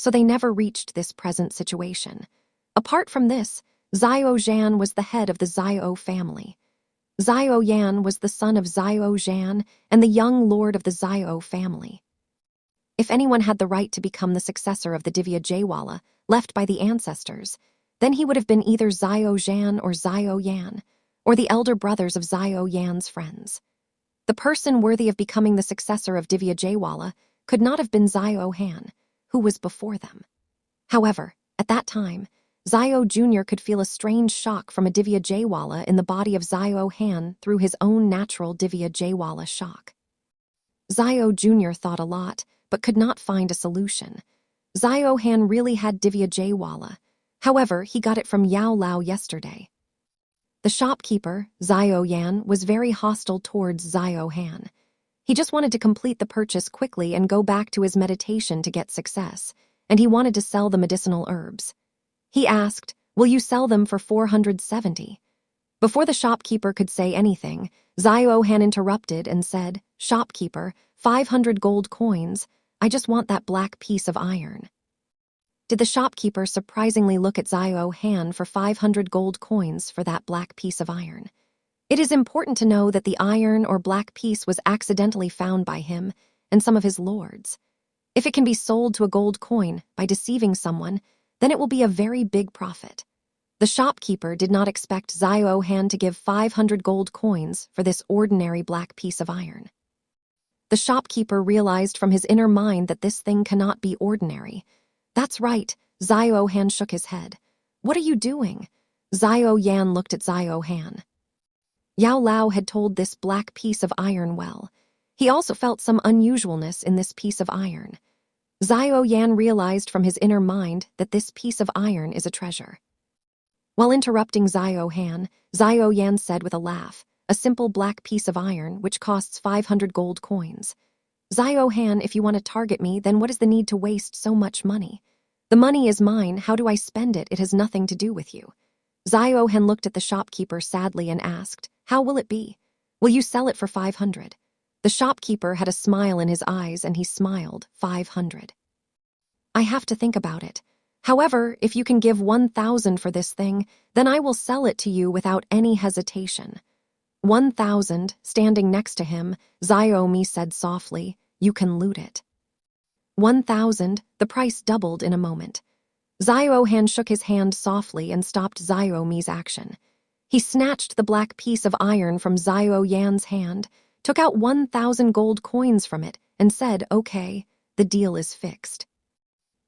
so they never reached this present situation. Apart from this, Xiao Zhan was the head of the Xiao family. Xiao Yan was the son of Xiao Zhan and the young lord of the Xiao family. If anyone had the right to become the successor of the Divya Jaiwala, left by the ancestors, then he would have been either Xiao Zhan or Xiao Yan, or the elder brothers of Xiao Yan's friends. The person worthy of becoming the successor of Divya Jaiwala could not have been Xiao Han, who was before them. However, at that time, Xiao Jr. could feel a strange shock from a Divya Jaiwala in the body of Xiao Han through his own natural Divya Jaiwala shock. Xiao Jr. thought a lot, but could not find a solution. Xiao Han really had Divya Jaiwala. However, he got it from Yao Lao yesterday. The shopkeeper, Xiao Yan, was very hostile towards Xiao Han. He just wanted to complete the purchase quickly and go back to his meditation to get success, and he wanted to sell the medicinal herbs. He asked, "Will you sell them for 470? Before the shopkeeper could say anything, Xiao Han interrupted and said, "Shopkeeper, 500 gold coins. I just want that black piece of iron." Did the shopkeeper surprisingly look at Xiao Han for 500 gold coins for that black piece of iron? It is important to know that the iron or black piece was accidentally found by him and some of his lords. If it can be sold to a gold coin by deceiving someone, then it will be a very big profit. The shopkeeper did not expect Xiao Han to give 500 gold coins for this ordinary black piece of iron. The shopkeeper realized from his inner mind that this thing cannot be ordinary. "That's right," Xiao Han shook his head. "What are you doing?" Xiao Yan looked at Xiao Han. Yao Lao had told this black piece of iron well. He also felt some unusualness in this piece of iron. Xiao Yan realized from his inner mind that this piece of iron is a treasure. While interrupting Xiao Han, Xiao Yan said with a laugh, "A simple black piece of iron which costs 500 gold coins. Xiao Han, if you want to target me, then what is the need to waste so much money? The money is mine. How do I spend it? It has nothing to do with you." Xiao Han looked at the shopkeeper sadly and asked, "How will it be? Will you sell it for 500? The shopkeeper had a smile in his eyes and he smiled, 500. "I have to think about it. However, if you can give 1,000 for this thing, then I will sell it to you without any hesitation." 1,000, standing next to him, Xiao Mi said softly, "You can loot it." 1,000, the price doubled in a moment. Xiao Han shook his hand softly and stopped Xiao Mi's action. He snatched the black piece of iron from Xiao Yan's hand, took out 1,000 gold coins from it, and said, "Okay, the deal is fixed."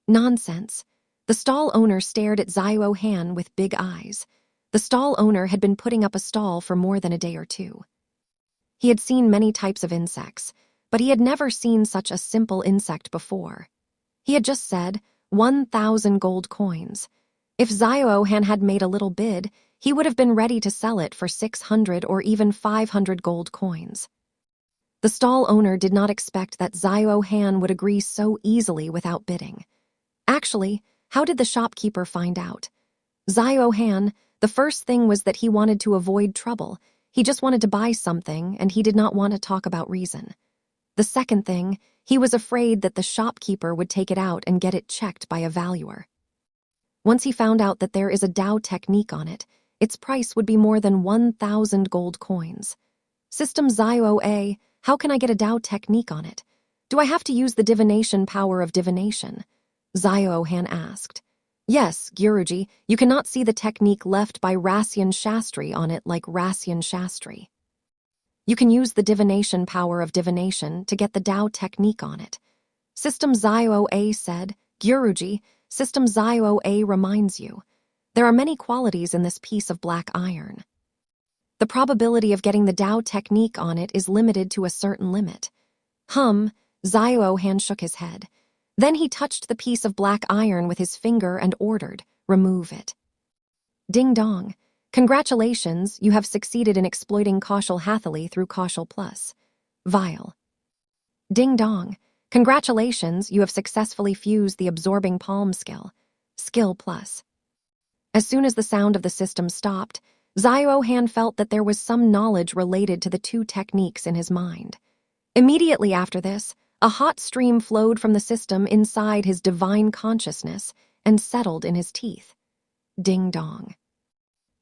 Nonsense. The stall owner stared at Xiao Han with big eyes. The stall owner had been putting up a stall for more than a day or two. He had seen many types of insects, but he had never seen such a simple insect before. He had just said, 1,000 gold coins. If Xiao Han had made a little bid, he would have been ready to sell it for 600 or even 500 gold coins. The stall owner did not expect that Xiao Han would agree so easily without bidding. Actually, how did the shopkeeper find out? Xiao Han, the first thing was that he wanted to avoid trouble. He just wanted to buy something, and he did not want to talk about reason. The second thing, he was afraid that the shopkeeper would take it out and get it checked by a valuer. Once he found out that there is a Dao technique on it, its price would be more than 1,000 gold coins. System Xiao A, how can I get a Dao technique on it? Do I have to use the divination power of divination? Xiao Han asked. Yes, Guruji, you cannot see the technique left by Rasyan Shastri on it like Rasyan Shastri. You can use the divination power of divination to get the Dao technique on it. System Xiao A said, Guruji, System Xiao A reminds you. There are many qualities in this piece of black iron. The probability of getting the Dao technique on it is limited to a certain limit. Xiao Han shook his head. Then he touched the piece of black iron with his finger and ordered, remove it. Ding dong. Congratulations, you have succeeded in exploiting Kaushal Hathali through Kaushal Plus. Vile. Ding dong. Congratulations, you have successfully fused the absorbing palm skill. Skill Plus. As soon as the sound of the system stopped, Xiao Han felt that there was some knowledge related to the two techniques in his mind. Immediately after this, A hot stream flowed from the system inside his divine consciousness and settled in his teeth. Ding dong.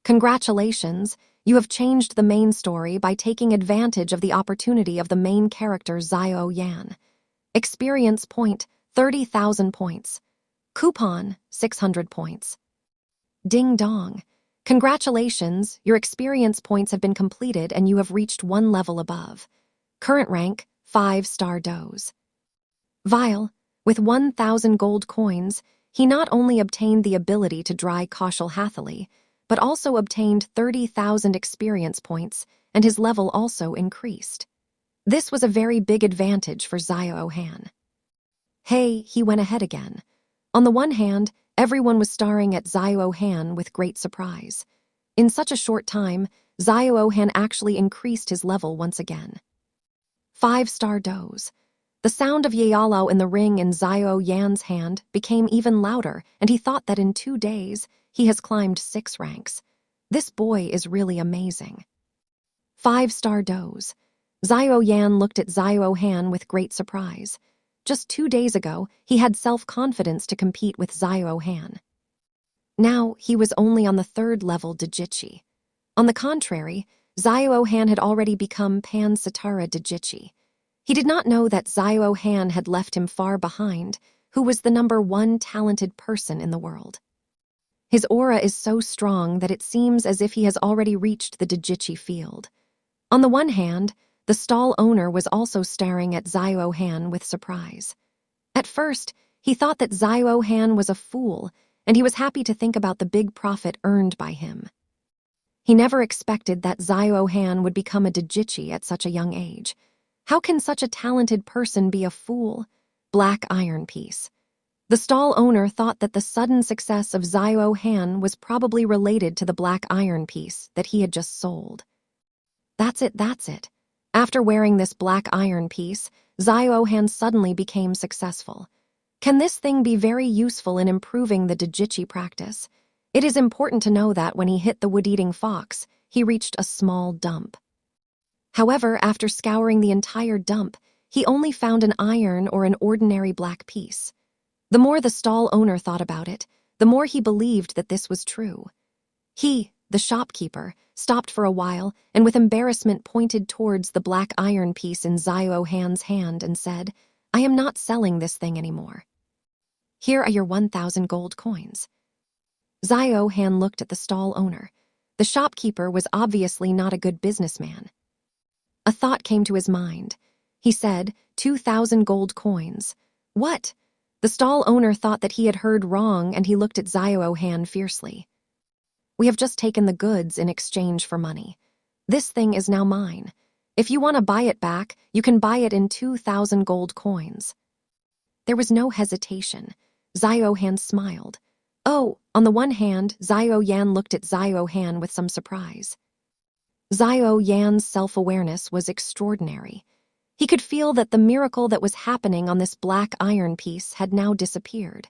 Congratulations, you have changed the main story by taking advantage of the opportunity of the main character Xiao Yan. Experience point, 30,000 points. Coupon, 600 points. Ding dong. Congratulations, your experience points have been completed and you have reached one level above. Current rank, 5-star dose. Vile, with 1,000 gold coins, he not only obtained the ability to dry Kaushal Hathali, but also obtained 30,000 experience points, and his level also increased. This was a very big advantage for Xiao Han. Hey, he went ahead again. On the one hand, everyone was staring at Xiao Han with great surprise. In such a short time, Xiao Han actually increased his level once again. 5-star dose. The sound of Yayalao in the ring in Xiao Yan's hand became even louder, and he thought that in 2 days, he has climbed 6 ranks. This boy is really amazing. 5-star dose. Xiao Yan looked at Xiao Han with great surprise. Just 2 days ago, he had self-confidence to compete with Xiao Han. Now, he was only on the 3rd level Dijichi. On the contrary, Xiao Han had already become Pan Satara Dijichi. He did not know that Xiao Han had left him far behind, who was the #1 talented person in the world. His aura is so strong that it seems as if he has already reached the Dijichi field. On the one hand, the stall owner was also staring at Xiao Han with surprise. At first, he thought that Xiao Han was a fool, and he was happy to think about the big profit earned by him. He never expected that Xiao Han would become a Dijichi at such a young age. How can such a talented person be a fool? Black iron piece. The stall owner thought that the sudden success of Xiao Han was probably related to the black iron piece that he had just sold. That's it. After wearing this black iron piece, Xiao Han suddenly became successful. Can this thing be very useful in improving the Dijichi practice? It is important to know that when he hit the wood-eating fox, he reached a small dump. However, after scouring the entire dump, he only found an iron or an ordinary black piece. The more the stall owner thought about it, the more he believed that this was true. He, the shopkeeper, stopped for a while and with embarrassment pointed towards the black iron piece in Xiao Han's hand and said, "I am not selling this thing anymore. Here are your 1,000 gold coins." Xiao Han looked at the stall owner. The shopkeeper was obviously not a good businessman. A thought came to his mind. He said, 2,000 gold coins. What? The stall owner thought that he had heard wrong and he looked at Xiao Han fiercely. We have just taken the goods in exchange for money. This thing is now mine. If you want to buy it back, you can buy it in 2,000 gold coins. There was no hesitation. Xiao Han smiled. Oh, on the one hand, Xiao Yan looked at Xiao Han with some surprise. Xiao Yan's self-awareness was extraordinary. He could feel that the miracle that was happening on this black iron piece had now disappeared.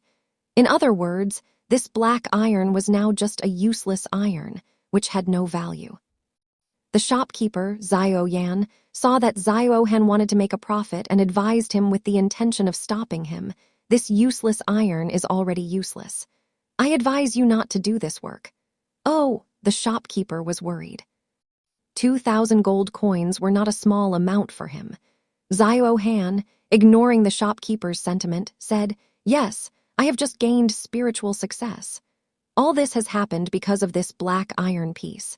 In other words, this black iron was now just a useless iron, which had no value. The shopkeeper, Xiao Yan, saw that Xiao Han wanted to make a profit and advised him with the intention of stopping him. This useless iron is already useless. I advise you not to do this work. Oh, the shopkeeper was worried. 2,000 gold coins were not a small amount for him. Xiao Han, ignoring the shopkeeper's sentiment, said, "Yes, I have just gained spiritual success. All this has happened because of this black iron piece.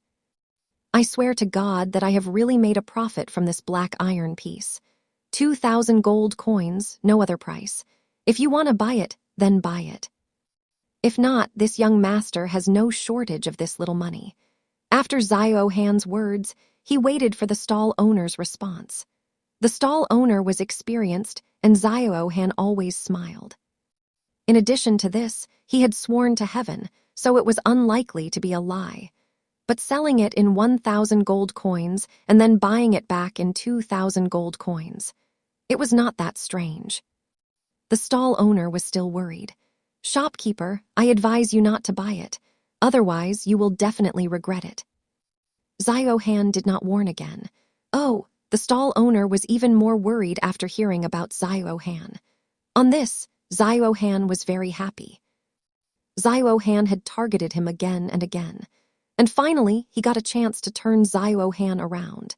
I swear to God that I have really made a profit from this black iron piece. 2,000 gold coins, no other price. If you want to buy it, then buy it. If not, this young master has no shortage of this little money." After Xiao Han's words, he waited for the stall owner's response. The stall owner was experienced, and Xiao Han always smiled. In addition to this, he had sworn to heaven, so it was unlikely to be a lie. But selling it in 1,000 gold coins and then buying it back in 2,000 gold coins, it was not that strange. The stall owner was still worried. "Shopkeeper, I advise you not to buy it. Otherwise, you will definitely regret it." Xiao Han did not warn again. Oh, The stall owner was even more worried after hearing about Zio Han. On this, Zio Han was very happy. Zio Han had targeted him again and again, and finally he got a chance to turn Zio Han around.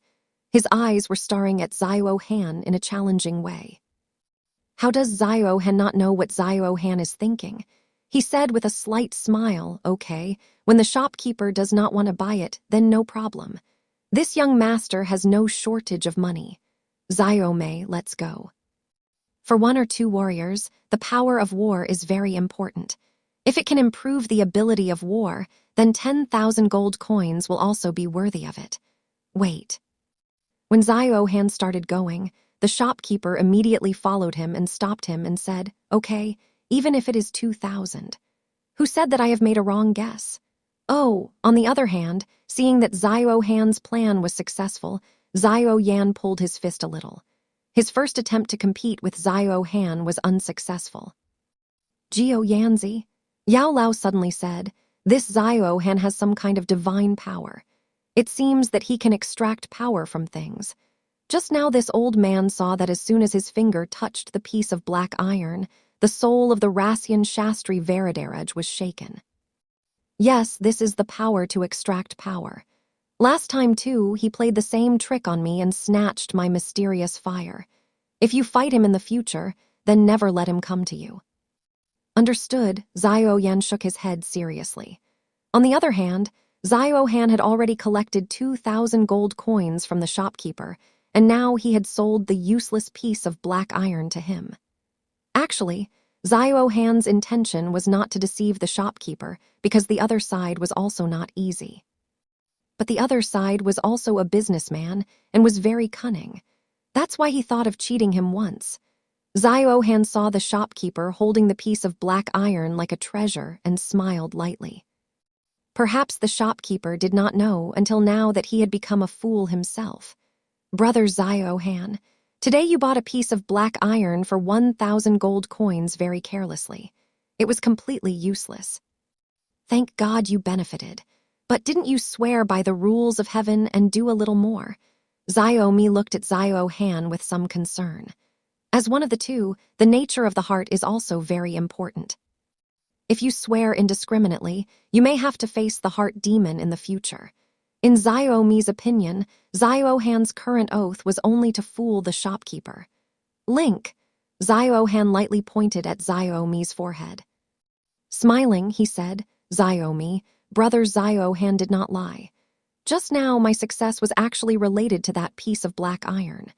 His eyes were staring at Zio Han in a challenging way. How does Zio Han not know what Zio Han is thinking? He said with a slight smile, "Okay, when the shopkeeper does not want to buy it, then no problem. This young master has no shortage of money. Zio Mei, let's go." For 1 or 2 warriors, the power of war is very important. If it can improve the ability of war, then 10,000 gold coins will also be worthy of it. Wait. When Zio Han started going, the shopkeeper immediately followed him and stopped him and said, "Okay, even if it is 2,000. Who said that I have made a wrong guess?" Oh, on the other hand, seeing that Zio Han's plan was successful, Zio Yan pulled his fist a little. His first attempt to compete with Zio Han was unsuccessful. "Gio Yanzi," Yao Lao suddenly said, "this Zio Han has some kind of divine power. It seems that he can extract power from things." Just now this old man saw that as soon as his finger touched the piece of black iron, the soul of the Rassian Shastri Veridaraj was shaken. Yes, this is the power to extract power. Last time, too, he played the same trick on me and snatched my mysterious fire. If you fight him in the future, then never let him come to you. Understood, Zio Yan shook his head seriously. On the other hand, Zio Han had already collected 2,000 gold coins from the shopkeeper, and now he had sold the useless piece of black iron to him. Actually, Zio Han's intention was not to deceive the shopkeeper because the other side was also not easy. But the other side was also a businessman and was very cunning. That's why he thought of cheating him once. Zio Han saw the shopkeeper holding the piece of black iron like a treasure and smiled lightly. Perhaps the shopkeeper did not know until now that he had become a fool himself. "Brother Zio Han, today you bought a piece of black iron for 1,000 gold coins very carelessly. It was completely useless. Thank God you benefited. But didn't you swear by the rules of heaven and do a little more?" Zio Mi looked at Zio Han with some concern. As one of the two, the nature of the heart is also very important. If you swear indiscriminately, you may have to face the heart demon in the future. In Zio Mi's opinion, Zio Han's current oath was only to fool the shopkeeper. "Link," Zio Han lightly pointed at Zio Mi's forehead. Smiling, he said, "Zio Mi, brother Zio Han did not lie. Just now my success was actually related to that piece of black iron."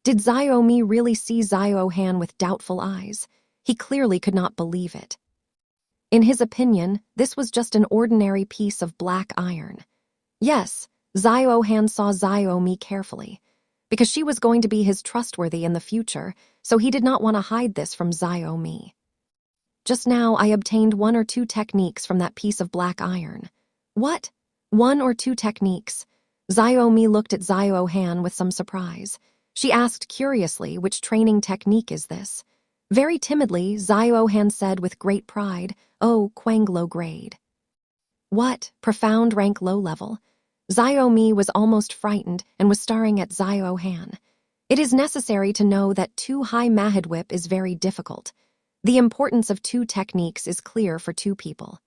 Did Zio Mi really see Zio Han with doubtful eyes? He clearly could not believe it. In his opinion, this was just an ordinary piece of black iron. Yes, Zio Han saw Zio Mi carefully, because she was going to be his trustworthy in the future, so he did not want to hide this from Zio Mi. "Just now I obtained 1 or 2 techniques from that piece of black iron." "What? 1 or 2 techniques?" Zio Mi looked at Zio Han with some surprise. She asked curiously, "Which training technique is this?" Very timidly, Zio Han said with great pride, "Oh, Quang low grade." "What? Profound rank low level?" Zio Mi was almost frightened and was staring at Zio Han. It is necessary to know that 2 high Mahid Whip is very difficult. The importance of 2 techniques is clear for 2 people.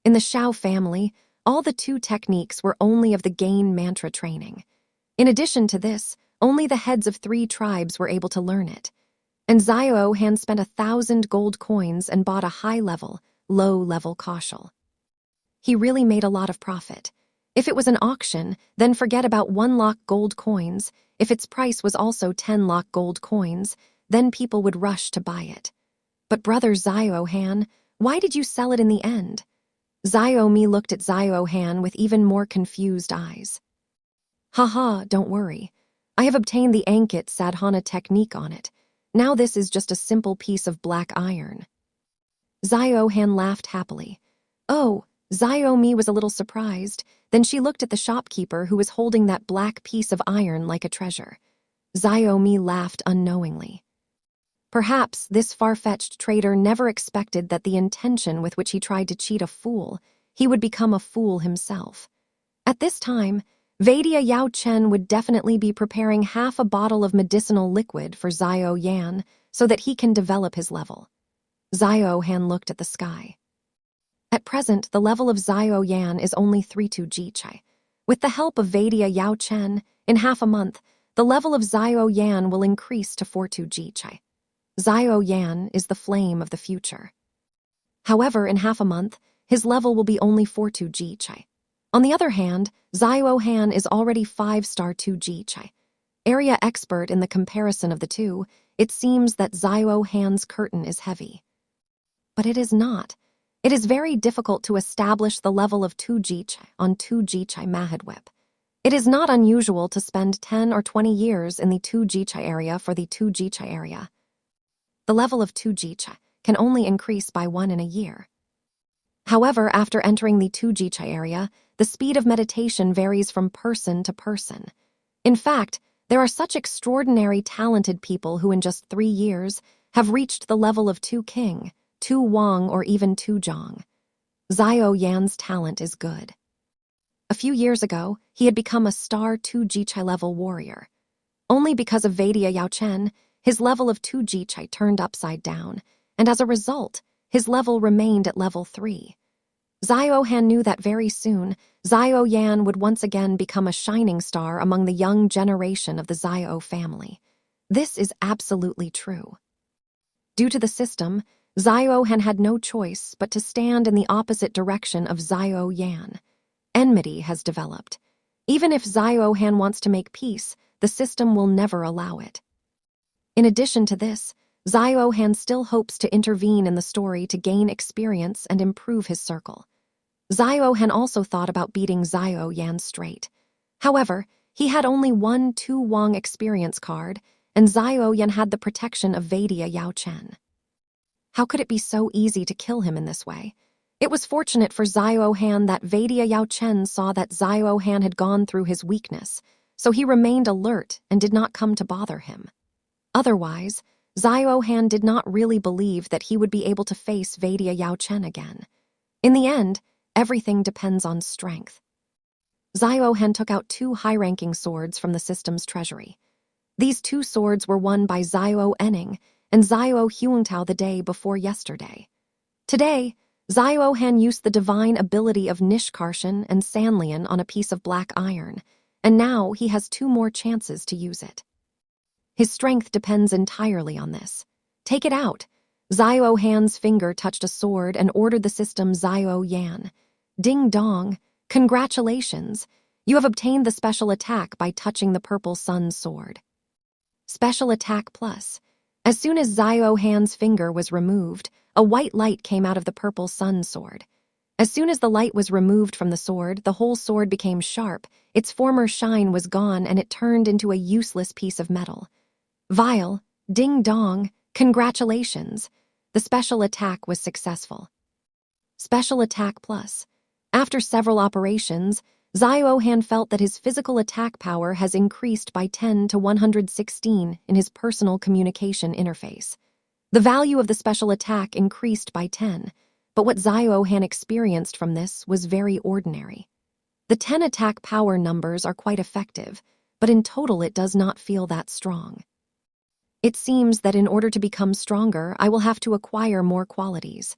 In the Shao family, all the 2 techniques were only of the Gain mantra training. In addition to this, only the heads of 3 tribes were able to learn it. And Zio Han spent 1,000 gold coins and bought a high-level, low-level kaushal. He really made a lot of profit. If it was an auction, then forget about 1 lakh gold coins. If its price was also 10 lakh gold coins, then people would rush to buy it. "But brother Zio Han, why did you sell it in the end?" Zio Mi looked at Zio Han with even more confused eyes. "Haha, don't worry. I have obtained the Ankit Sadhana technique on it. Now this is just a simple piece of black iron." Zio Han laughed happily. Oh, Zio Mi was a little surprised. Then she looked at the shopkeeper who was holding that black piece of iron like a treasure. Zio Mi laughed unknowingly. Perhaps this far-fetched trader never expected that the intention with which he tried to cheat a fool, he would become a fool himself. At this time, Vadia Yao Chen would definitely be preparing half a bottle of medicinal liquid for Zio Yan so that he can develop his level. Zio Han looked at the sky. At present, the level of Zio Yan is only 3-2 Jichai. With the help of Vadia Yao Chen, in half a month, the level of Zio Yan will increase to 4-2 Jichai. Zio Yan is the flame of the future. However, in half a month, his level will be only 4-2 Jichai. On the other hand, Zio Han is already 5-star 2 Jichai. Area expert in the comparison of the two, it seems that Zio Han's curtain is heavy. But it is not. It is very difficult to establish the level of 2 Jichai on 2 Jichai Mahadwip. It is not unusual to spend 10 or 20 years in the 2 Jichai area for the 2 Jichai area. The level of 2 Jichai can only increase by 1 in a year. However, after entering the 2 Jichai area, the speed of meditation varies from person to person. In fact, there are such extraordinary talented people who in just 3 years have reached the level of 2 King, 2 Wang, or even 2 Zhang. Zio Yan's talent is good. A few years ago, he had become a star 2 Jichai level warrior. Only because of Vadia Yao Chen, his level of 2 Jichai turned upside down, and as a result, his level remained at level 3. Zio Han knew that very soon, Zio Yan would once again become a shining star among the young generation of the Zio family. This is absolutely true. Due to the system, Zio Han had no choice but to stand in the opposite direction of Zio Yan. Enmity has developed. Even if Zio Han wants to make peace, the system will never allow it. In addition to this, Zio Han still hopes to intervene in the story to gain experience and improve his circle. Zio Han also thought about beating Zio Yan straight. However, he had only 1 2 Wang experience card, and Zio Yan had the protection of Vadia Yao Chen. How could it be so easy to kill him in this way? It was fortunate for Zio Han that Vadia Yao Chen saw that Zio Han had gone through his weakness, so he remained alert and did not come to bother him. Otherwise, Zio Han did not really believe that he would be able to face Vadia Yao Chen again. In the end, everything depends on strength. Zio Han took out 2 high-ranking swords from the system's treasury. These 2 swords were won by Zio Enning and Zio Huangtao the day before yesterday. Today, Zio Han used the divine ability of Nishkarshan and Sanlian on a piece of black iron, and now he has 2 more chances to use it. His strength depends entirely on this. Take it out. Zio Han's finger touched a sword and ordered the system Zio Yan. Ding dong, congratulations. You have obtained the special attack by touching the purple sun's sword. Special attack plus. As soon as Zio Han's finger was removed, a white light came out of the purple sun's sword. As soon as the light was removed from the sword, the whole sword became sharp, its former shine was gone, and it turned into a useless piece of metal. Vile, ding dong, congratulations. The special attack was successful. Special attack plus. After several operations, Zio Han felt that his physical attack power has increased by 10 to 116 in his personal communication interface. The value of the special attack increased by 10, but what Zio Han experienced from this was very ordinary. The 10 attack power numbers are quite effective, but in total it does not feel that strong. It seems that in order to become stronger, I will have to acquire more qualities.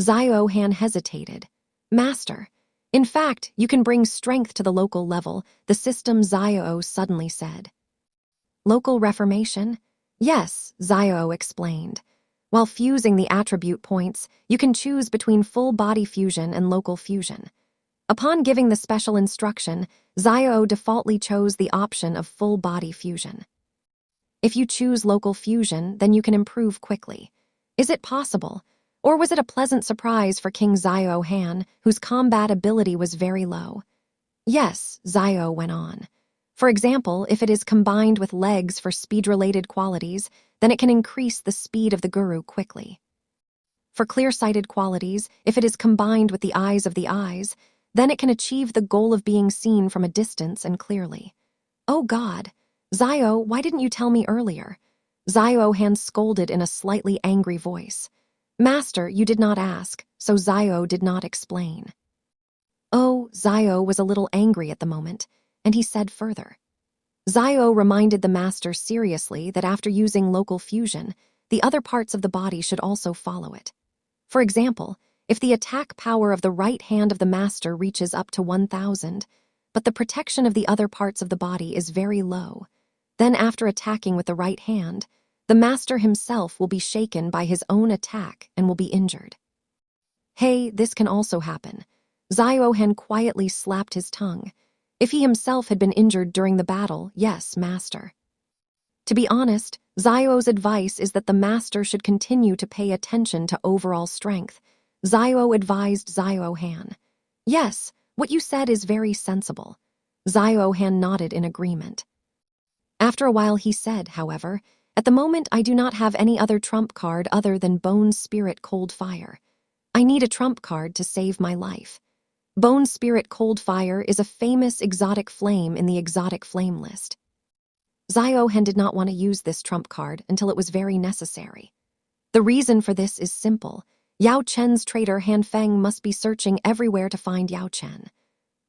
Zio Han hesitated. Master, in fact, you can bring strength to the local level, the system Zio suddenly said. Local reformation? Yes, Zio explained. While fusing the attribute points, you can choose between full body fusion and local fusion. Upon giving the special instruction, Zio defaultly chose the option of full body fusion. If you choose local fusion, then you can improve quickly. Is it possible? Or was it a pleasant surprise for King Zio Han, whose combat ability was very low? Yes, Zio went on. For example, if it is combined with legs for speed-related qualities, then it can increase the speed of the guru quickly. For clear-sighted qualities, if it is combined with the eyes of the eyes, then it can achieve the goal of being seen from a distance and clearly. Oh God! Zio, why didn't you tell me earlier? Zio Han scolded in a slightly angry voice. Master, you did not ask, so Zio did not explain. Oh, Zio was a little angry at the moment. and he said further. Xiao reminded the master seriously that after using local fusion, the other parts of the body should also follow it. For example, if the attack power of the right hand of the master reaches up to 1,000, but the protection of the other parts of the body is very low, then after attacking with the right hand, the master himself will be shaken by his own attack and will be injured. Hey, this can also happen. Xiao quietly slapped his tongue. If he himself had been injured during the battle, yes, master. To be honest, Xiao's advice is that the master should continue to pay attention to overall strength. Xiao advised Xiao. Yes, what you said is very sensible. Xiao nodded in agreement. After a while he said, however, at the moment I do not have any other trump card other than Bone Spirit Cold Fire. I need a trump card to save my life. Bone Spirit Cold Fire is a famous exotic flame in the exotic flame list. Xiao did not want to use this trump card until it was very necessary. The reason for this is simple. Yao Chen's traitor Han Feng must be searching everywhere to find Yao Chen.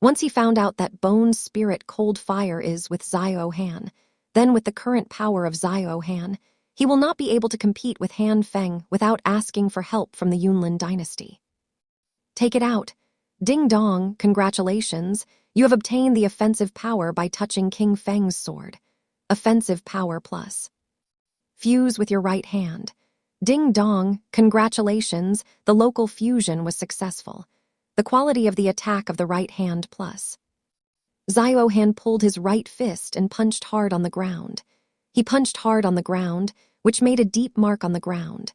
Once he found out that Bone Spirit Cold Fire is with Xiao, then with the current power of Xiao, he will not be able to compete with Han Feng without asking for help from the Yunlin dynasty. Take it out. Ding dong, congratulations. You have obtained the offensive power by touching King Feng's sword. Offensive power plus. Fuse with your right hand. Ding dong, congratulations, the local fusion was successful. The quality of the attack of the right hand plus. Xiao pulled his right fist and punched hard on the ground. He punched hard on the ground, which made a deep mark on the ground.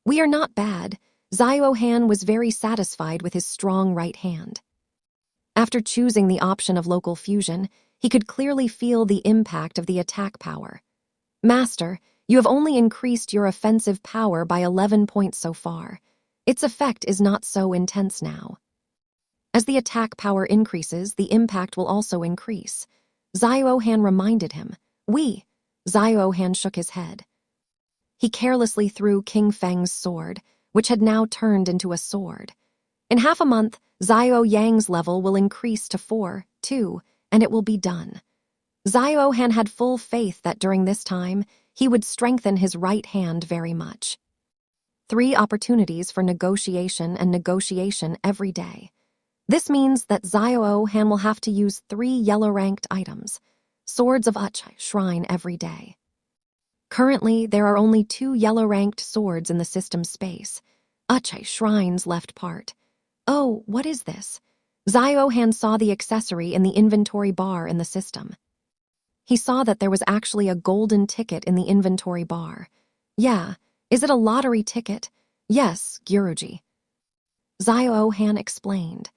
We are not bad. Xiao was very satisfied with his strong right hand. After choosing the option of local fusion, he could clearly feel the impact of the attack power. Master, you have only increased your offensive power by 11 points so far. Its effect is not so intense now. As the attack power increases, the impact will also increase. Xiao reminded him. Xiao shook his head. He carelessly threw King Feng's sword, which had now turned into a sword. In half a month, Xiao Yang's level will increase to 4, 2, and it will be done. Xiao had full faith that during this time, he would strengthen his right hand very much. 3 opportunities for negotiation and negotiation every day. This means that Xiao will have to use 3 yellow-ranked items, Swords of Uchai Shrine every day. Currently, there are only 2 yellow-ranked swords in the system space. Uchai Shrine's left part. Oh, what is this? Xiao saw the accessory in the inventory bar in the system. He saw that there was actually a golden ticket in the inventory bar. Yeah, is it a lottery ticket? Yes, Guruji. Xiao explained.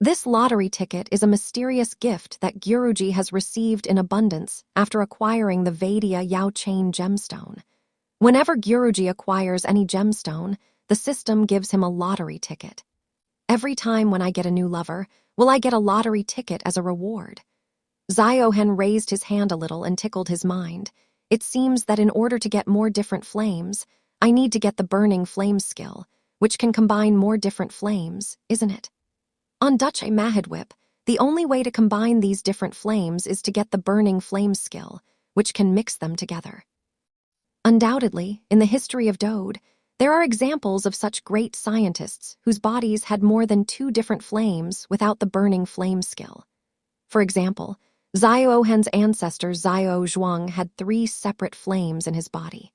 This lottery ticket is a mysterious gift that Guruji has received in abundance after acquiring the Vaidya Yao Chain gemstone. Whenever Guruji acquires any gemstone, the system gives him a lottery ticket. Every time when I get a new lover, will I get a lottery ticket as a reward? Xiao raised his hand a little and tickled his mind. It seems that in order to get more different flames, I need to get the burning flame skill, which can combine more different flames, isn't it? On Dutch Mahidwip, the only way to combine these different flames is to get the burning flame skill, which can mix them together. Undoubtedly, in the history of Dode, there are examples of such great scientists whose bodies had more than 2 different flames without the burning flame skill. For example, Xiao ancestor Xiao Zhuang had 3 separate flames in his body.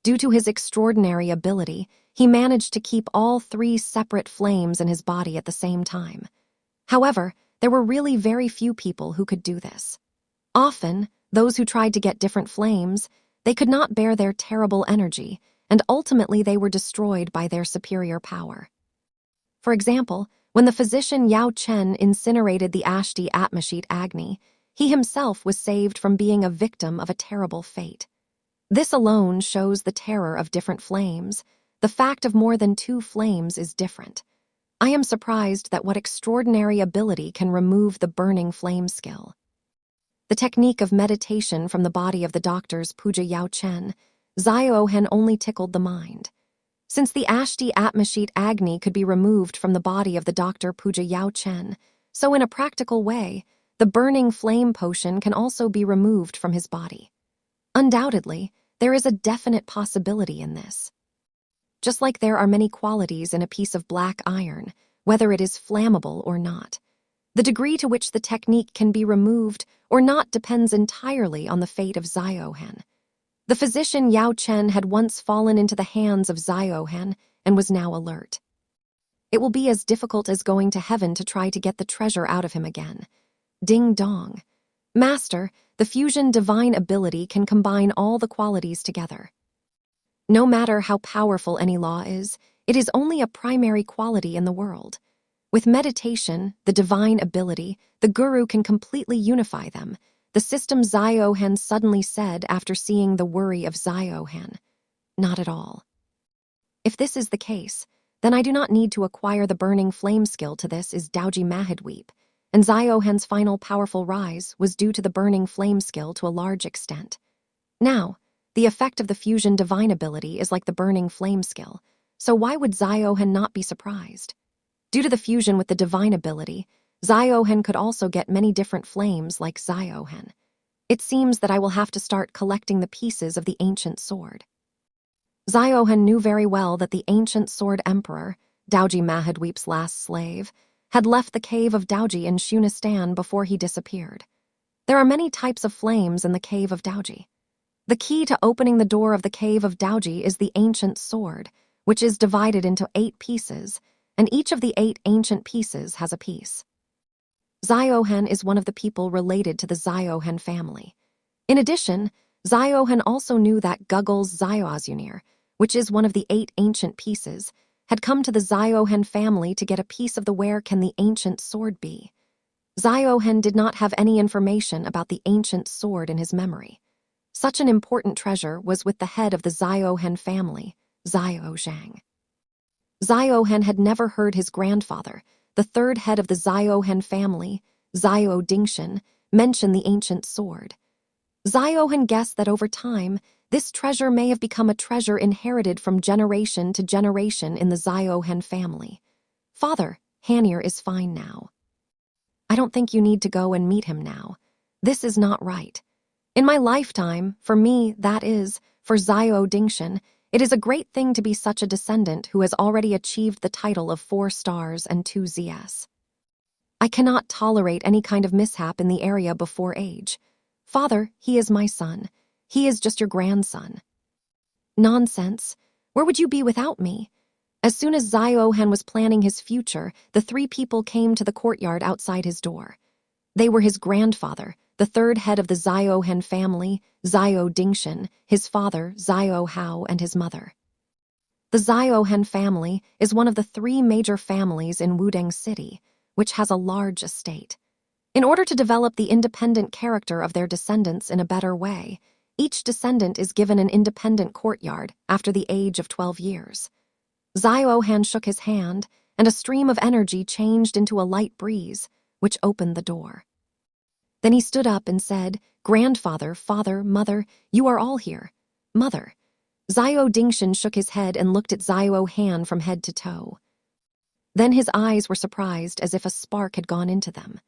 Due to his extraordinary ability, he managed to keep all 3 separate flames in his body at the same time. However, there were really very few people who could do this. Often, those who tried to get different flames, they could not bear their terrible energy, and ultimately they were destroyed by their superior power. For example, when the physician Yao Chen incinerated the Ashti Atmashit Agni, he himself was saved from being a victim of a terrible fate. This alone shows the terror of different flames. The fact of more than 2 flames is different. I am surprised that what extraordinary ability can remove the burning flame skill. The technique of meditation from the body of the doctors Puja Yao Chen, Xiao only tickled the mind. Since the Ashti Atmashit Agni could be removed from the body of the doctor Puja Yao Chen, so in a practical way, the burning flame potion can also be removed from his body. Undoubtedly, there is a definite possibility in this. Just like there are many qualities in a piece of black iron, whether it is flammable or not. The degree to which the technique can be removed or not depends entirely on the fate of Ziohan. The physician Yao Chen had once fallen into the hands of Ziohan and was now alert. It will be as difficult as going to heaven to try to get the treasure out of him again. Ding dong. Master, the fusion divine ability can combine all the qualities together. No matter how powerful any law is, it is only a primary quality in the world. With meditation, the divine ability, the guru can completely unify them, the system Ziohan suddenly said after seeing the worry of Ziohan. Not at all. If this is the case, then I do not need to acquire the burning flame skill to this is Daoji Mahadweep, and Ziohan's final powerful rise was due to the burning flame skill to a large extent. Now, the effect of the fusion divine ability is like the burning flame skill, so why would Ziohan not be surprised? Due to the fusion with the divine ability, Ziohan could also get many different flames like Ziohan. It seems that I will have to start collecting the pieces of the ancient sword. Ziohan knew very well that the ancient sword emperor, Daoji Mahadweep's last slave, had left the cave of Daoji in Shunistan before he disappeared. There are many types of flames in the cave of Daoji. The key to opening the door of the cave of Daoji is the ancient sword, which is divided into 8 pieces, and each of the 8 ancient pieces has a piece. Ziohan is one of the people related to the Ziohan family. In addition, Ziohan also knew that Guggle's Zioazunir, which is one of the 8 ancient pieces, had come to the Ziohan family to get a piece of the where can the ancient sword be. Ziohan did not have any information about the ancient sword in his memory. Such an important treasure was with the head of the Ziohan family, Zio Zhang. Ziohan had never heard his grandfather, the third head of the Ziohan family, Zio Dingshan, mention the ancient sword. Ziohan guessed that over time, this treasure may have become a treasure inherited from generation to generation in the Ziohan family. Father, Hanir is fine now. I don't think you need to go and meet him now. This is not right. In my lifetime, for me, that is, for Zio Dingshan, it is a great thing to be such a descendant who has already achieved the title of 4 stars and 2 ZS. I cannot tolerate any kind of mishap in the area before age. Father, he is my son. He is just your grandson. Nonsense. Where would you be without me? As soon as Ziohan was planning his future, the 3 people came to the courtyard outside his door. They were his grandfather, the third head of the Ziohan family, Zio Dingshan, his father, Zio Hao, and his mother. The Ziohan family is one of the 3 major families in Wudang City, which has a large estate. In order to develop the independent character of their descendants in a better way, each descendant is given an independent courtyard after the age of 12 years. Ziohan shook his hand, and a stream of energy changed into a light breeze, which opened the door. Then he stood up and said, "Grandfather, father, mother, you are all here. Mother." Zio Dingshan shook his head and looked at Ziohan from head to toe. Then his eyes were surprised as if a spark had gone into them.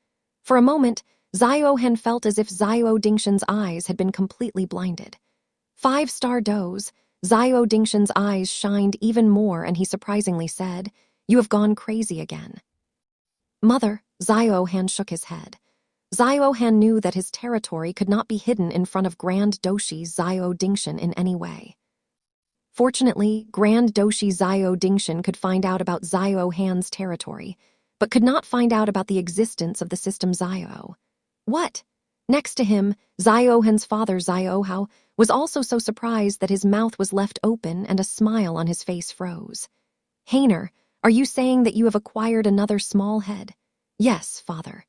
For a moment, Ziohan felt as if Zio Dingshan's eyes had been completely blinded. 5-star doze, Zio Dingshan's eyes shined even more and he surprisingly said, "You have gone crazy again." Mother, Ziohan shook his head. Ziohan knew that his territory could not be hidden in front of Grand Doshi Zio Dingshan in any way. Fortunately, Grand Doshi Zio Dingshan could find out about Ziohan's territory, but could not find out about the existence of the system Zio. What? Next to him, Ziohan's father Zio Hao was also so surprised that his mouth was left open and a smile on his face froze. "Hainer, are you saying that you have acquired another small head?" "Yes, father."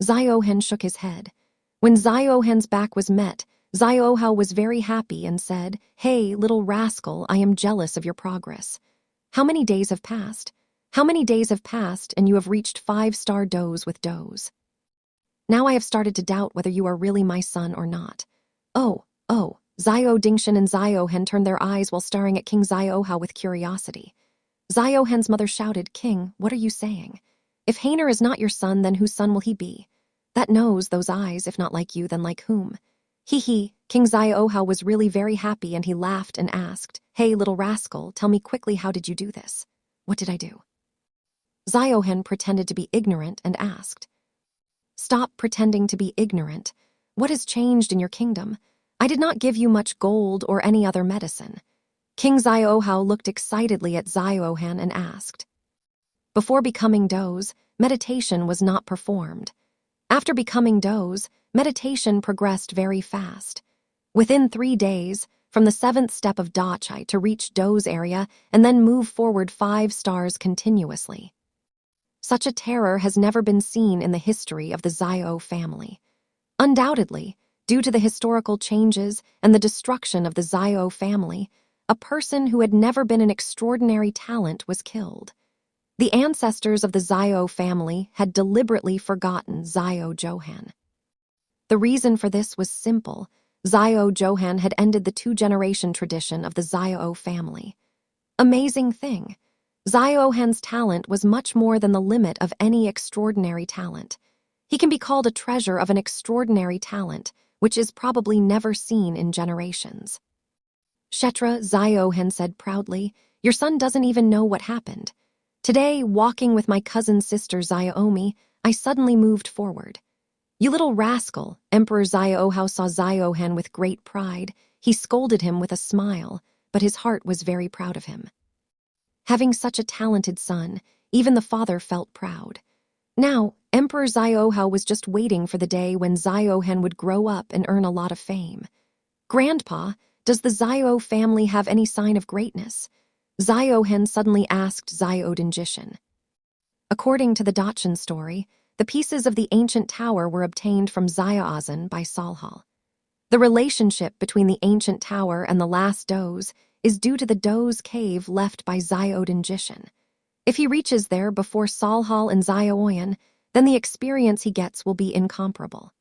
Ziohan shook his head. When Ziohan's back was met, Zio Hao was very happy and said, "Hey, little rascal, I am jealous of your progress. How many days have passed? How many days have passed and you have reached 5-star doze with doze? Now I have started to doubt whether you are really my son or not." Oh, Zio Dingshan and Ziohan turned their eyes while staring at King Zio Hao with curiosity. Ziohan's mother shouted, "King, what are you saying? If Hainer is not your son, then whose son will he be?" That nose, those eyes, if not like you, then like whom? Hee. King Zioha was really very happy, and he laughed and asked, "Hey, little rascal, tell me quickly, how did you do this?" "What did I do?" Ziohan pretended to be ignorant and asked. "Stop pretending to be ignorant. What has changed in your kingdom? I did not give you much gold or any other medicine." King Zioha looked excitedly at Ziohan and asked. Before becoming Doze, meditation was not performed. After becoming Doze, meditation progressed very fast. Within 3 days, from the 7th step of Dachai to reach Doze area and then move forward 5 stars continuously. Such a terror has never been seen in the history of the Zio family. Undoubtedly, due to the historical changes and the destruction of the Zio family, a person who had never been an extraordinary talent was killed. The ancestors of the Zio family had deliberately forgotten Zio Johan. The reason for this was simple. Zio Johan had ended the 2-generation tradition of the Zio family. Amazing thing. Ziohan's talent was much more than the limit of any extraordinary talent. He can be called a treasure of an extraordinary talent, which is probably never seen in generations. Shetra, Ziohan said proudly, "Your son doesn't even know what happened. Today, walking with my cousin's sister Ziomi, I suddenly moved forward." "You little rascal," Emperor Zioha saw Ziohan with great pride. He scolded him with a smile, but his heart was very proud of him. Having such a talented son, even the father felt proud. Now, Emperor Zioha was just waiting for the day when Ziohan would grow up and earn a lot of fame. "Grandpa, does the Zio family have any sign of greatness?" Ziohan suddenly asked Xiodinjishin. According to the Dachshund story, the pieces of the ancient tower were obtained from Xiaozan by Salhal. The relationship between the ancient tower and the last Doze is due to the Doze cave left by Xiodinjishin. If he reaches there before Salhal and Zioyan, then the experience he gets will be incomparable.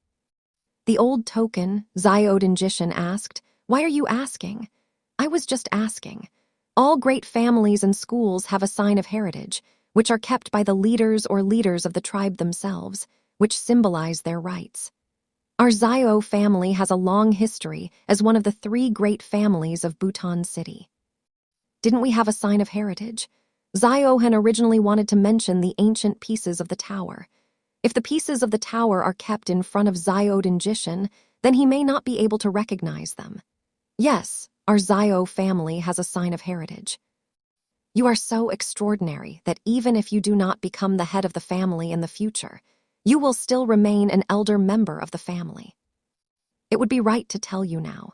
The old token, Xiodinjishin asked, "Why are you asking?" "I was just asking. All great families and schools have a sign of heritage, which are kept by the leaders or leaders of the tribe themselves, which symbolize their rights. Our Zio family has a long history as one of the 3 great families of Bhutan City. Didn't we have a sign of heritage?" Ziohan originally wanted to mention the ancient pieces of the tower. If the pieces of the tower are kept in front of Xiodinjishin, then he may not be able to recognize them. "Yes, our Zio family has a sign of heritage." "You are so extraordinary that even if you do not become the head of the family in the future, you will still remain an elder member of the family. It would be right to tell you now."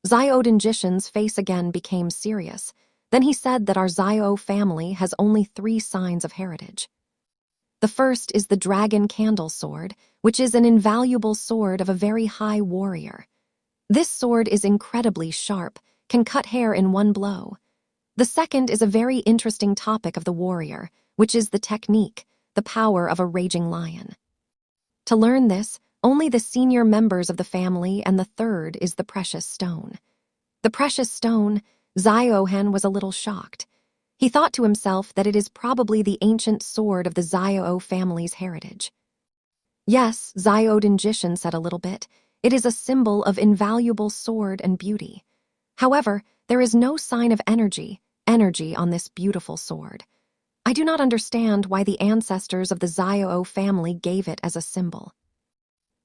Xiodinjishin's face again became serious. Then he said that our Zio family has only 3 signs of heritage. The first is the dragon candle sword, which is an invaluable sword of a very high warrior. This sword is incredibly sharp, can cut hair in one blow. The second is a very interesting topic of the warrior, which is the technique, the power of a raging lion. To learn this, only the senior members of the family, and the third is the precious stone. The precious stone, Ziohan was a little shocked. He thought to himself that it is probably the ancient sword of the Zio family's heritage. "Yes," Xiodinjishin said a little bit, "it is a symbol of invaluable sword and beauty. However, there is no sign of energy on this beautiful sword. I do not understand why the ancestors of the Zio family gave it as a symbol.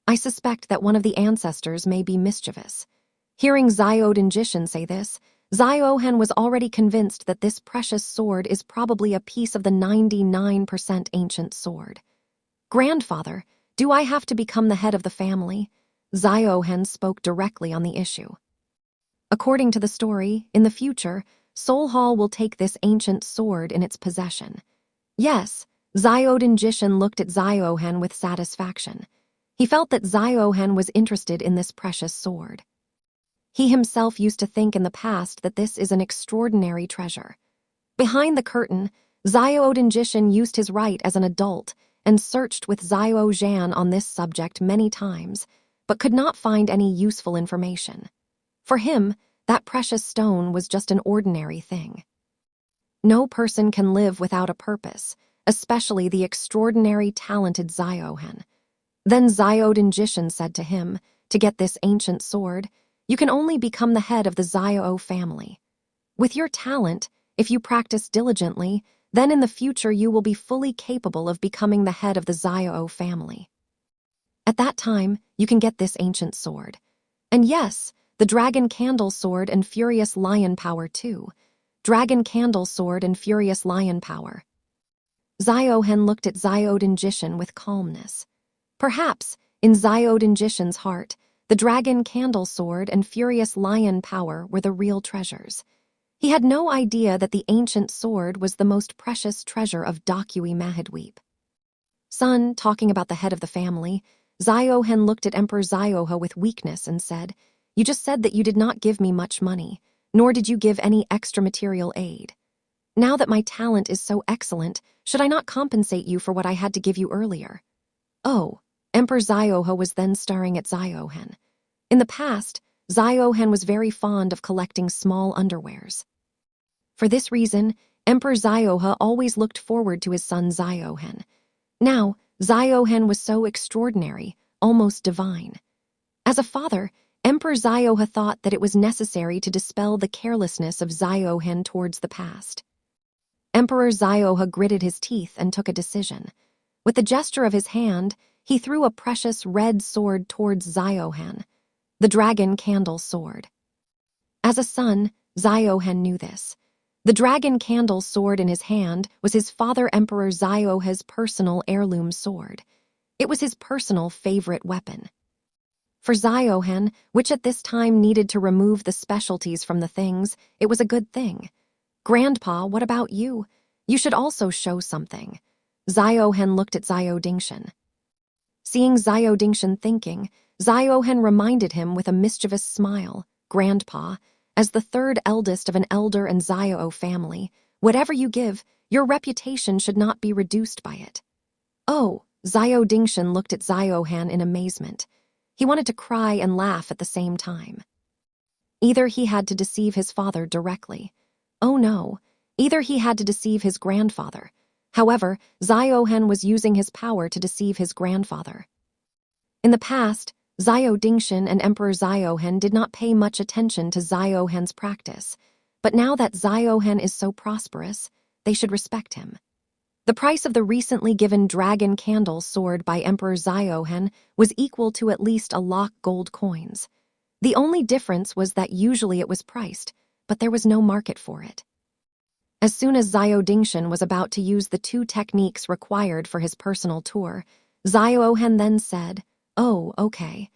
I suspect that one of the ancestors may be mischievous." Hearing Xiodinjishin say this, Ziohan was already convinced that this precious sword is probably a piece of the 99% ancient sword. "Grandfather, do I have to become the head of the family?" Ziohan spoke directly on the issue. According to the story, in the future, Solhal will take this ancient sword in its possession. "Yes," Xiodinjishin looked at Ziohan with satisfaction. He felt that Ziohan was interested in this precious sword. He himself used to think in the past that this is an extraordinary treasure. Behind the curtain, Xiodinjishin used his right as an adult and searched with Ziojan on this subject many times, but could not find any useful information. For him, that precious stone was just an ordinary thing. No person can live without a purpose, especially the extraordinary talented Ziohan. Then Xiao Jishin said to him, to get this ancient sword, you can only become the head of the Xiao family. With your talent, if you practice diligently, then in the future you will be fully capable of becoming the head of the Xiao family. At that time, you can get this ancient sword. And yes, the Dragon Candle Sword and Furious Lion Power too. Dragon Candle Sword and Furious Lion Power. Xiao looked at Xiao Jishin with calmness. Perhaps, in Xiao Jishin's heart, the Dragon Candle Sword and Furious Lion Power were the real treasures. He had no idea that the ancient sword was the most precious treasure of Dokui Mahadweep. Son, talking about the head of the family, Xiao looked at Emperor Xiaohe with weakness and said, you just said that you did not give me much money, nor did you give any extra material aid. Now that my talent is so excellent, should I not compensate you for what I had to give you earlier? Oh, Emperor Xiaohe was then staring at Xiao. In the past, Xiao was very fond of collecting small underwears. For this reason, Emperor Xiaohe always looked forward to his son Xiao. Now, Xiao was so extraordinary, almost divine. As a father, Emperor Xiaohe thought that it was necessary to dispel the carelessness of Xiao towards the past. Emperor Xiaohe gritted his teeth and took a decision. With the gesture of his hand, he threw a precious red sword towards Xiao, the Dragon Candle Sword. As a son, Xiao knew this. The Dragon Candle Sword in his hand was his father Emperor Xiaohe's personal heirloom sword. It was his personal favorite weapon. For Xiao, which at this time needed to remove the specialties from the things, it was a good thing. Grandpa, what about you? You should also show something. Xiao looked at Xiao Dingshin. Seeing Xiao Dingshin thinking, Xiao reminded him with a mischievous smile, Grandpa, as the third eldest of an elder and Xiao family, whatever you give, your reputation should not be reduced by it. Oh, Xiao Dingshin looked at Xiao in amazement. He wanted to cry and laugh at the same time. Either he had to deceive his father directly. Oh no, either he had to deceive his grandfather. However, Xiao was using his power to deceive his grandfather. In the past, Xiao Dingshin and Emperor Xiao did not pay much attention to Xiao practice, but now that Xiao is so prosperous, they should respect him. The price of the recently given Dragon Candle Sword by Emperor Xiao was equal to at least a lakh gold coins. The only difference was that usually it was priced, but there was no market for it. As soon as Xiao Dingshin was about to use the 2 techniques required for his personal tour, Xiao then said, oh, okay.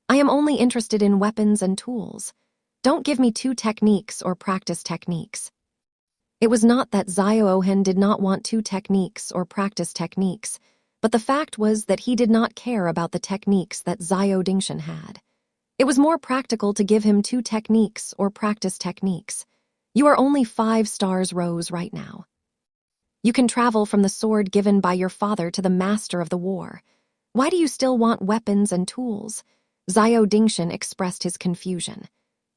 I am only interested in weapons and tools. Don't give me 2 techniques or practice techniques. It was not that Xiao did not want 2 techniques or practice techniques, but the fact was that he did not care about the techniques that Xiao Dingshin had. It was more practical to give him 2 techniques or practice techniques. You are only 5 stars Rose right now. You can travel from the sword given by your father to the master of the war. Why do you still want weapons and tools? Xiao Dingshin expressed his confusion.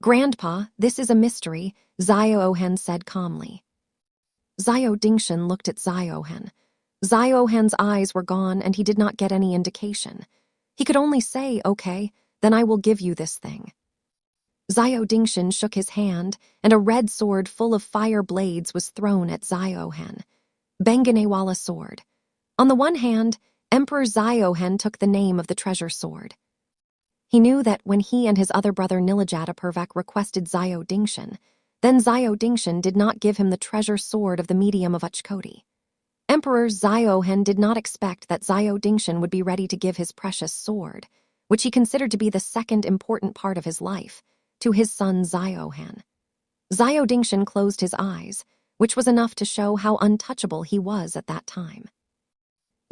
Grandpa, this is a mystery, Xiao said calmly. Xiao Dingshin looked at Xiao. Xiao eyes were gone and he did not get any indication. He could only say, okay, then I will give you this thing. Xiao Dingshin shook his hand, and a red sword full of fire blades was thrown at Xiao. Benganewala sword. On the one hand, Emperor Xiao took the name of the treasure sword. He knew that when he and his other brother Nilajatapervek requested Xiao Dingshin, then Xiao Dingshin did not give him the treasure sword of the medium of Uchkoti. Emperor Xiao did not expect that Xiao Dingshin would be ready to give his precious sword, which he considered to be the second important part of his life, to his son Xiao. Xiao Dingshin closed his eyes, which was enough to show how untouchable he was at that time.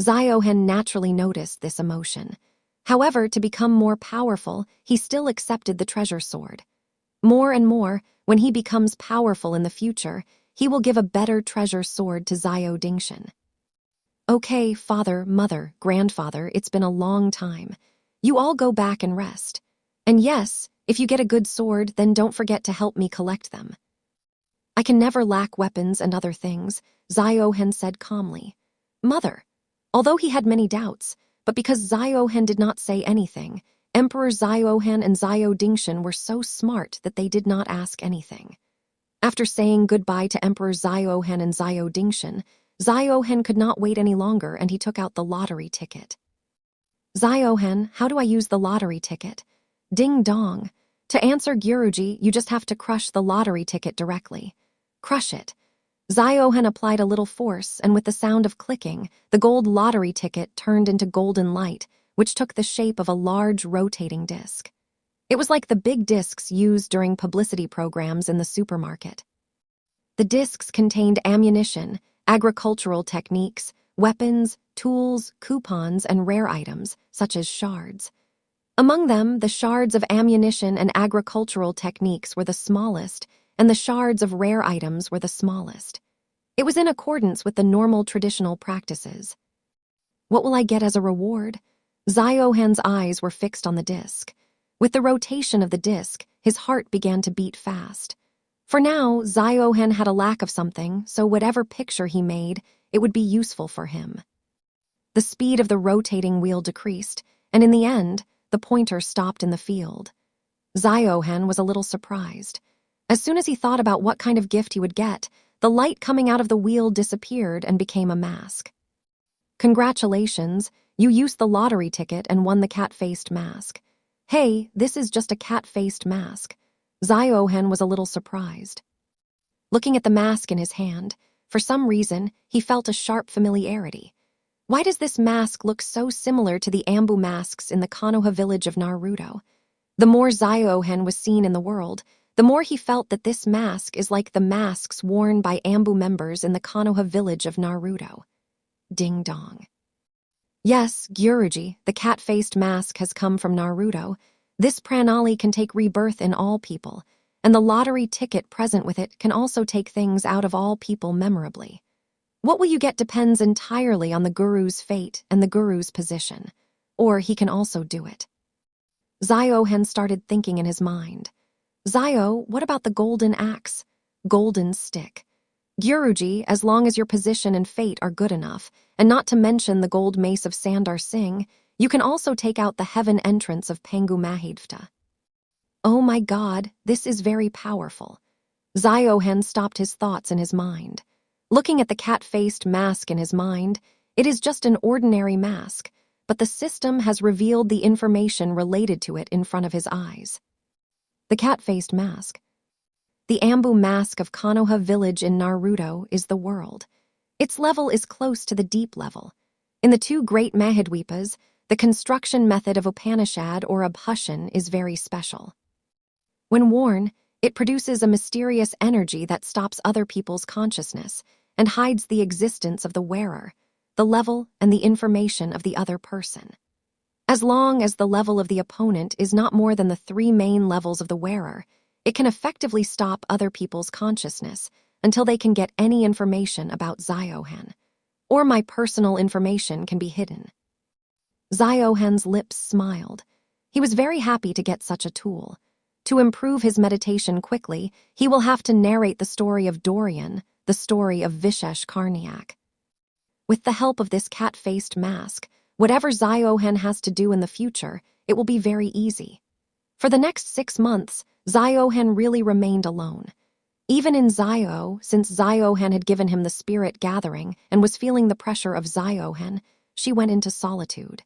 Xiao naturally noticed this emotion. However, to become more powerful, he still accepted the treasure sword. More and more, when he becomes powerful in the future, he will give a better treasure sword to Xiao Dingshin. Okay, father, mother, grandfather, it's been a long time. You all go back and rest. And yes, if you get a good sword, then don't forget to help me collect them. I can never lack weapons and other things, Xiao said calmly. Mother. Although he had many doubts, but because Ziohen did not say anything, Emperor Ziohen and Zio Dingshan were so smart that they did not ask anything. After saying goodbye to Emperor Ziohen and Zio Dingshan, Ziohen could not wait any longer and he took out the lottery ticket. Ziohen, how do I use the lottery ticket? Ding dong. To answer Guruji, you just have to crush the lottery ticket directly. Crush it. Ziohen applied a little force, and with the sound of clicking, the gold lottery ticket turned into golden light, which took the shape of a large rotating disc. It was like the big discs used during publicity programs in the supermarket. The discs contained ammunition, agricultural techniques, weapons, tools, coupons, and rare items, such as shards. Among them, the shards of ammunition and agricultural techniques were the smallest, and the shards of rare items were the smallest. It was in accordance with the normal traditional practices. What will I get as a reward? Ziohen's eyes were fixed on the disc. With the rotation of the disc, his heart began to beat fast. For now, Ziohen had a lack of something, so whatever picture he made, it would be useful for him. The speed of the rotating wheel decreased, and in the end, the pointer stopped in the field. Ziohen was a little surprised. As soon as he thought about what kind of gift he would get, the light coming out of the wheel disappeared and became a mask. Congratulations, you used the lottery ticket and won the cat-faced mask. Hey, this is just a cat-faced mask. Ziohen was a little surprised. Looking at the mask in his hand, for some reason, he felt a sharp familiarity. Why does this mask look so similar to the Ambu masks in the Konoha village of Naruto? The more Ziohen was seen in the world, the more he felt that this mask is like the masks worn by Ambu members in the Konoha village of Naruto. Ding dong. Yes, Guruji, the cat-faced mask has come from Naruto. This pranali can take rebirth in all people, and the lottery ticket present with it can also take things out of all people memorably. What will you get depends entirely on the guru's fate and the guru's position, or he can also do it. Ziohen started thinking in his mind. Zio, what about the golden axe? Golden stick. Guruji, as long as your position and fate are good enough, and not to mention the gold mace of Sandar Singh, you can also take out the heaven entrance of Pangu Mahidvta. Oh my God, this is very powerful. Ziohen stopped his thoughts in his mind. Looking at the cat-faced mask in his mind, it is just an ordinary mask, but the system has revealed the information related to it in front of his eyes. The cat-faced mask. The Ambu mask of Konoha village in Naruto is the world. Its level is close to the deep level. In the two great Mahidweepas, the construction method of Upanishad or Abhushan is very special. When worn, it produces a mysterious energy that stops other people's consciousness and hides the existence of the wearer, the level, and the information of the other person. As long as the level of the opponent is not more than the three main levels of the wearer, it can effectively stop other people's consciousness until they can get any information about Ziohen, or my personal information can be hidden. Ziohen's lips smiled. He was very happy to get such a tool. To improve his meditation quickly, he will have to narrate the story of Dorian, the story of Vishesh Karniak. With the help of this cat-faced mask, whatever Ziohen has to do in the future, it will be very easy. For the next 6 months, Ziohen really remained alone. Even in Zio, since Ziohen had given him the spirit gathering and was feeling the pressure of Ziohen, she went into solitude.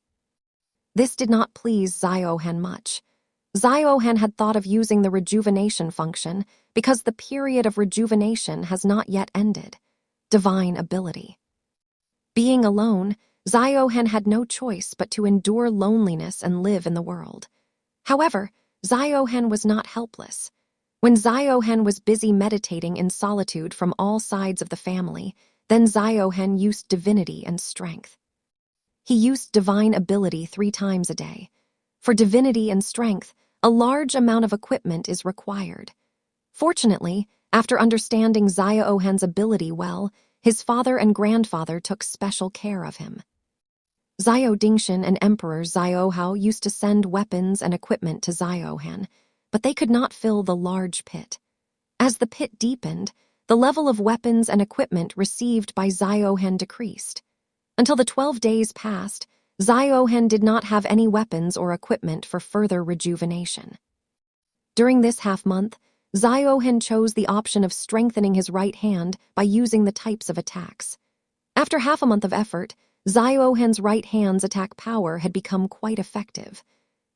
This did not please Ziohen much. Ziohen had thought of using the rejuvenation function because the period of rejuvenation has not yet ended. Divine ability. Being alone, Ziohen had no choice but to endure loneliness and live in the world. However, Ziohen was not helpless. When Ziohen was busy meditating in solitude from all sides of the family, then Ziohen used divinity and strength. He used divine ability 3 times a day. For divinity and strength, a large amount of equipment is required. Fortunately, after understanding Ziohen's ability well, his father and grandfather took special care of him. Zio Dingshan and Emperor Ziohao used to send weapons and equipment to Ziohen, but they could not fill the large pit. As the pit deepened, the level of weapons and equipment received by Ziohen decreased. Until the 12 days passed, Ziohen did not have any weapons or equipment for further rejuvenation. During this half-month, Ziohen chose the option of strengthening his right hand by using the types of attacks. After half a month of effort, Ziohen's right hand's attack power had become quite effective.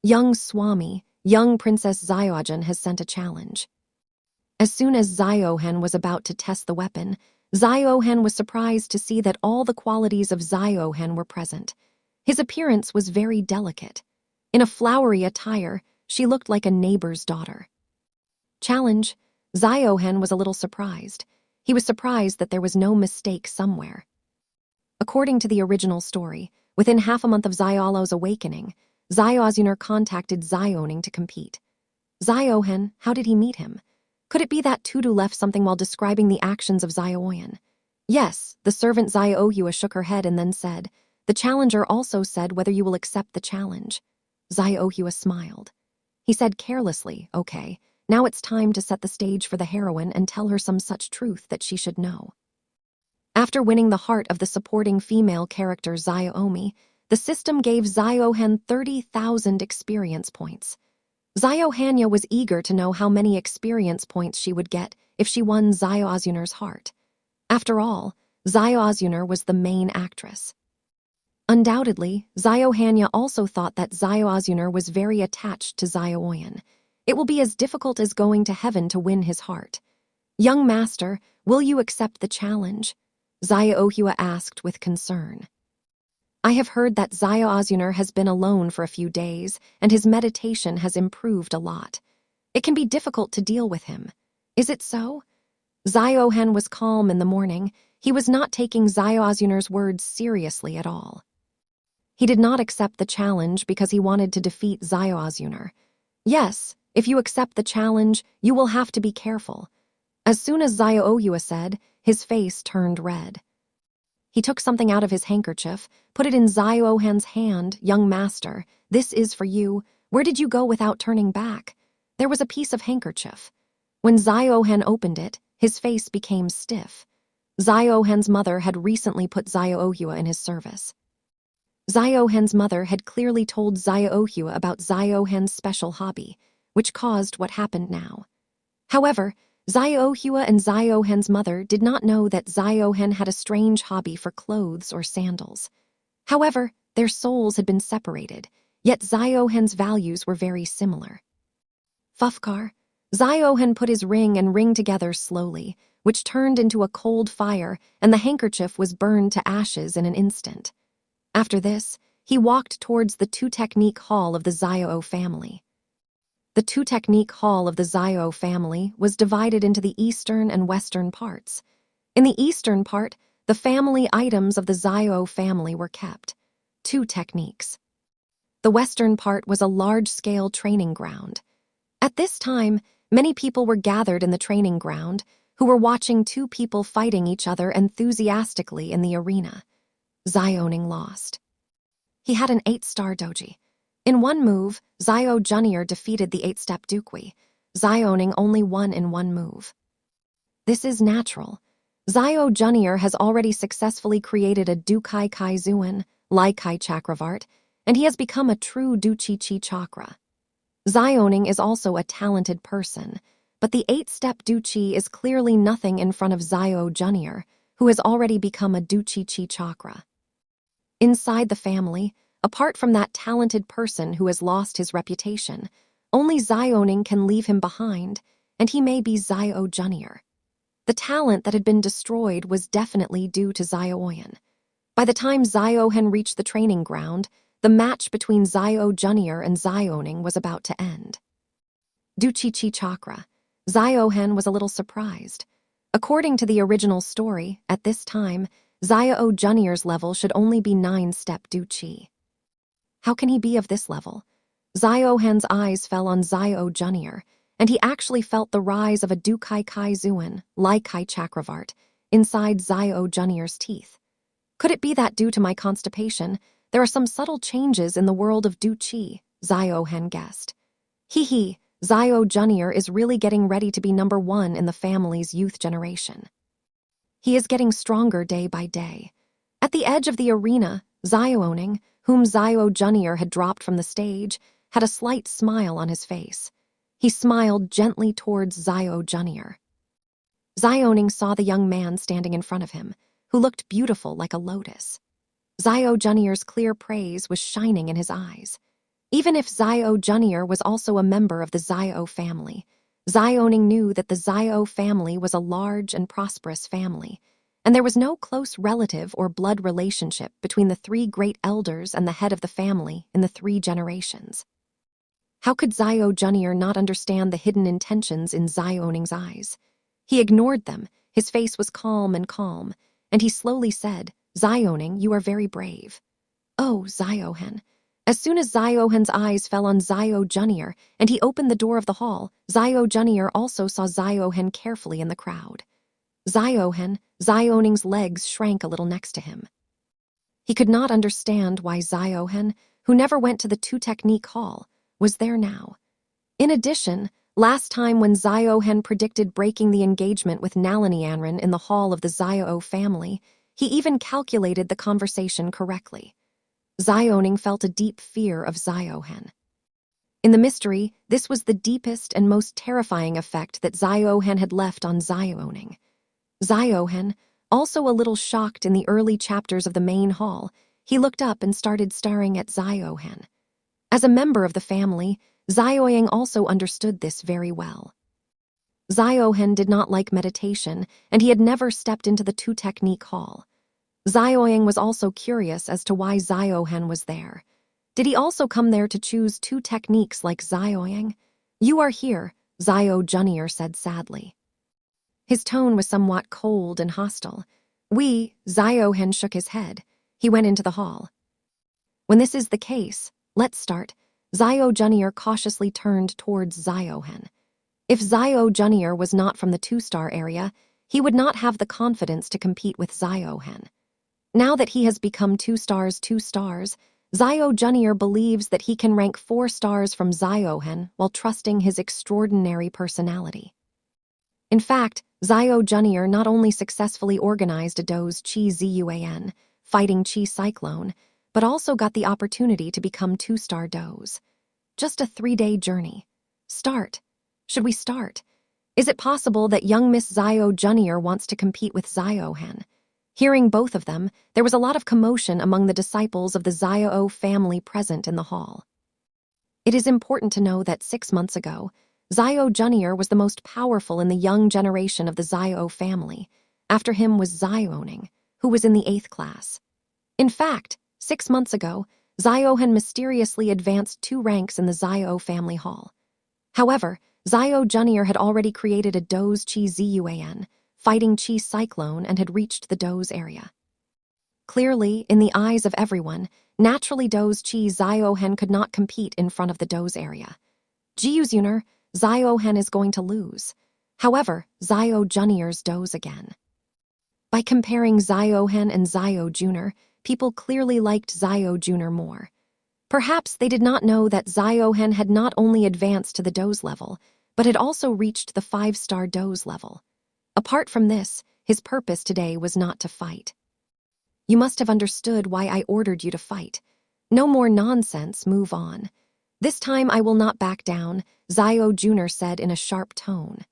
Young Swami, young Princess Ziogen has sent a challenge. As soon as Ziohen was about to test the weapon, Ziohen was surprised to see that all the qualities of Ziohen were present. His appearance was very delicate. In a flowery attire, she looked like a neighbor's daughter. Challenge. Ziohen was a little surprised. He was surprised that there was no mistake somewhere. According to the original story, within half a month of Xiaolo's awakening, Ziozuner contacted Zioning to compete. Ziohen, how did he meet him? Could it be that Tudu left something while describing the actions of Zioyan? Yes, the servant Ziohua shook her head and then said, "The challenger also said whether you will accept the challenge." Ziohua smiled. He said carelessly, "Okay, now it's time to set the stage for the heroine and tell her some such truth that she should know." After winning the heart of the supporting female character Ziomi, the system gave Ziohen 30,000 experience points. Ziohanya was eager to know how many experience points she would get if she won Zioazuner's heart. After all, Zioazuner was the main actress. Undoubtedly, Ziohanya also thought that Zioazuner was very attached to Zioyan. It will be as difficult as going to heaven to win his heart. "Young master, will you accept the challenge?" Ziohua asked with concern. "I have heard that Zioazuner has been alone for a few days, and his meditation has improved a lot. It can be difficult to deal with him. Is it so?" Ziohen was calm in the morning. He was not taking Zioazuner's words seriously at all. He did not accept the challenge because he wanted to defeat Zioazuner. "Yes, if you accept the challenge, you will have to be careful." As soon as Ziohua said, his face turned red. He took something out of his handkerchief, put it in Ziohen's hand. "Young master, this is for you. Where did you go without turning back?" There was a piece of handkerchief. When Ziohen opened it, his face became stiff. Ziohen's mother had recently put Ziohua in his service. Ziohen's mother had clearly told Ziohua about Ziohen's special hobby, which caused what happened now. However, Ziohua and Ziohen's mother did not know that Ziohen had a strange hobby for clothes or sandals. However, their souls had been separated, yet Ziohen's values were very similar. Fufkar. Ziohen put his ring and ring together slowly, which turned into a cold fire, and the handkerchief was burned to ashes in an instant. After this, he walked towards the two-technique hall of the Zio family. The two-technique hall of the Zio family was divided into the eastern and western parts. In the eastern part, the family items of the Zio family were kept. 2 techniques. The western part was a large-scale training ground. At this time, many people were gathered in the training ground who were watching 2 people fighting each other enthusiastically in the arena. Zioning lost. He had an 8-star doji. In one move, Zio Junior defeated the 8-step Dukwi. Zioning only won in one move. This is natural. Zio Junior has already successfully created a Dukai Kaizuan, Laikai Chakravart, and he has become a true Duchi-Chi chakra. Zioning is also a talented person, but the 8-step Duchi is clearly nothing in front of Zio Junior, who has already become a Duchi-Chi chakra. Inside the family, apart from that talented person who has lost his reputation, only Zioning can leave him behind, and he may be Zio Junior. The talent that had been destroyed was definitely due to Zioyan. By the time Ziohen reached the training ground, the match between Zio Junior and Zioning was about to end. Duchi-Chi chakra. Ziohen was a little surprised. According to the original story, at this time, Zio Junior's level should only be 9-step Duchi. How can he be of this level? Ziohen's eyes fell on Zio Junior, and he actually felt the rise of a Dukai Kaizuan, Laikai Chakravart, inside Zio Junior's teeth. Could it be that due to my constipation, there are some subtle changes in the world of Duchi? Ziohen guessed. Hee, Zio Junior is really getting ready to be number 1 in the family's youth generation. He is getting stronger day by day. At the edge of the arena, Zioning, whom Zio Junior had dropped from the stage, had a slight smile on his face. He smiled gently towards Zio Junior. Zioning saw the young man standing in front of him, who looked beautiful like a lotus. Zio Junior's clear praise was shining in his eyes. Even if Zio Junior was also a member of the Zio family, Zioning knew that the Zio family was a large and prosperous family, and there was no close relative or blood relationship between the three great elders and the head of the family in the 3 generations. How could Zio Junior not understand the hidden intentions in Zioning's eyes? He ignored them. His face was calm, and he slowly said, "Zioning, you are very brave." "Oh, Ziohen." As soon as Ziohen's eyes fell on Zio Junior and he opened the door of the hall, Zio Junior also saw Ziohen carefully in the crowd. Zioning's legs shrank a little next to him. He could not understand why Ziohen, who never went to the 2-technique hall, was there now. In addition, last time when Ziohen predicted breaking the engagement with Nalini Anran in the hall of the Zio family, he even calculated the conversation correctly. Zioning felt a deep fear of Ziohen. In the mystery, this was the deepest and most terrifying effect that Ziohen had left on Zioning. Ziohen, also a little shocked in the early chapters of the main hall, he looked up and started staring at Ziohen. As a member of the family, Zioying also understood this very well. Ziohen did not like meditation, and he had never stepped into the 2-technique hall. Zioying was also curious as to why Ziohen was there. Did he also come there to choose 2 techniques like Zioying? "You are here," Zio Junior said sadly. His tone was somewhat cold and hostile. Ziohen shook his head. He went into the hall. "When this is the case, let's start." Zio Junior cautiously turned towards Ziohen. If Zio Junior was not from the 2-star area, he would not have the confidence to compete with Ziohen. Now that he has become 2 stars, Zio Junior believes that he can rank 4 stars from Ziohen while trusting his extraordinary personality. In fact, Zio Junior not only successfully organized a Do's Chi Zuan, fighting Chi Cyclone, but also got the opportunity to become 2-star Do's. Just a 3-day journey. Should we start? Is it possible that young Miss Zio Junior wants to compete with Ziohen? Hearing both of them, there was a lot of commotion among the disciples of the Zio family present in the hall. It is important to know that 6 months ago, Zio Junior was the most powerful in the young generation of the Zio family. After him was Zioning, who was in the 8th class. In fact, 6 months ago, Ziohen mysteriously advanced 2 ranks in the Zio family hall. However, Zio Junior had already created a Do's Chi Zuan, fighting Chi Cyclone, and had reached the Do's area. Clearly, in the eyes of everyone, naturally Do's Chi Ziohen could not compete in front of the Do's area. Jiuzuner, Ziohen is going to lose. However, Zio Junior's Do's again. By comparing Ziohen and Zio Junior, people clearly liked Zio Junior more. Perhaps they did not know that Ziohen had not only advanced to the Do's level, but had also reached the 5-star Do's level. Apart from this, his purpose today was not to fight. "You must have understood why I ordered you to fight. No more nonsense, move on. This time I will not back down," Zio Junior said in a sharp tone.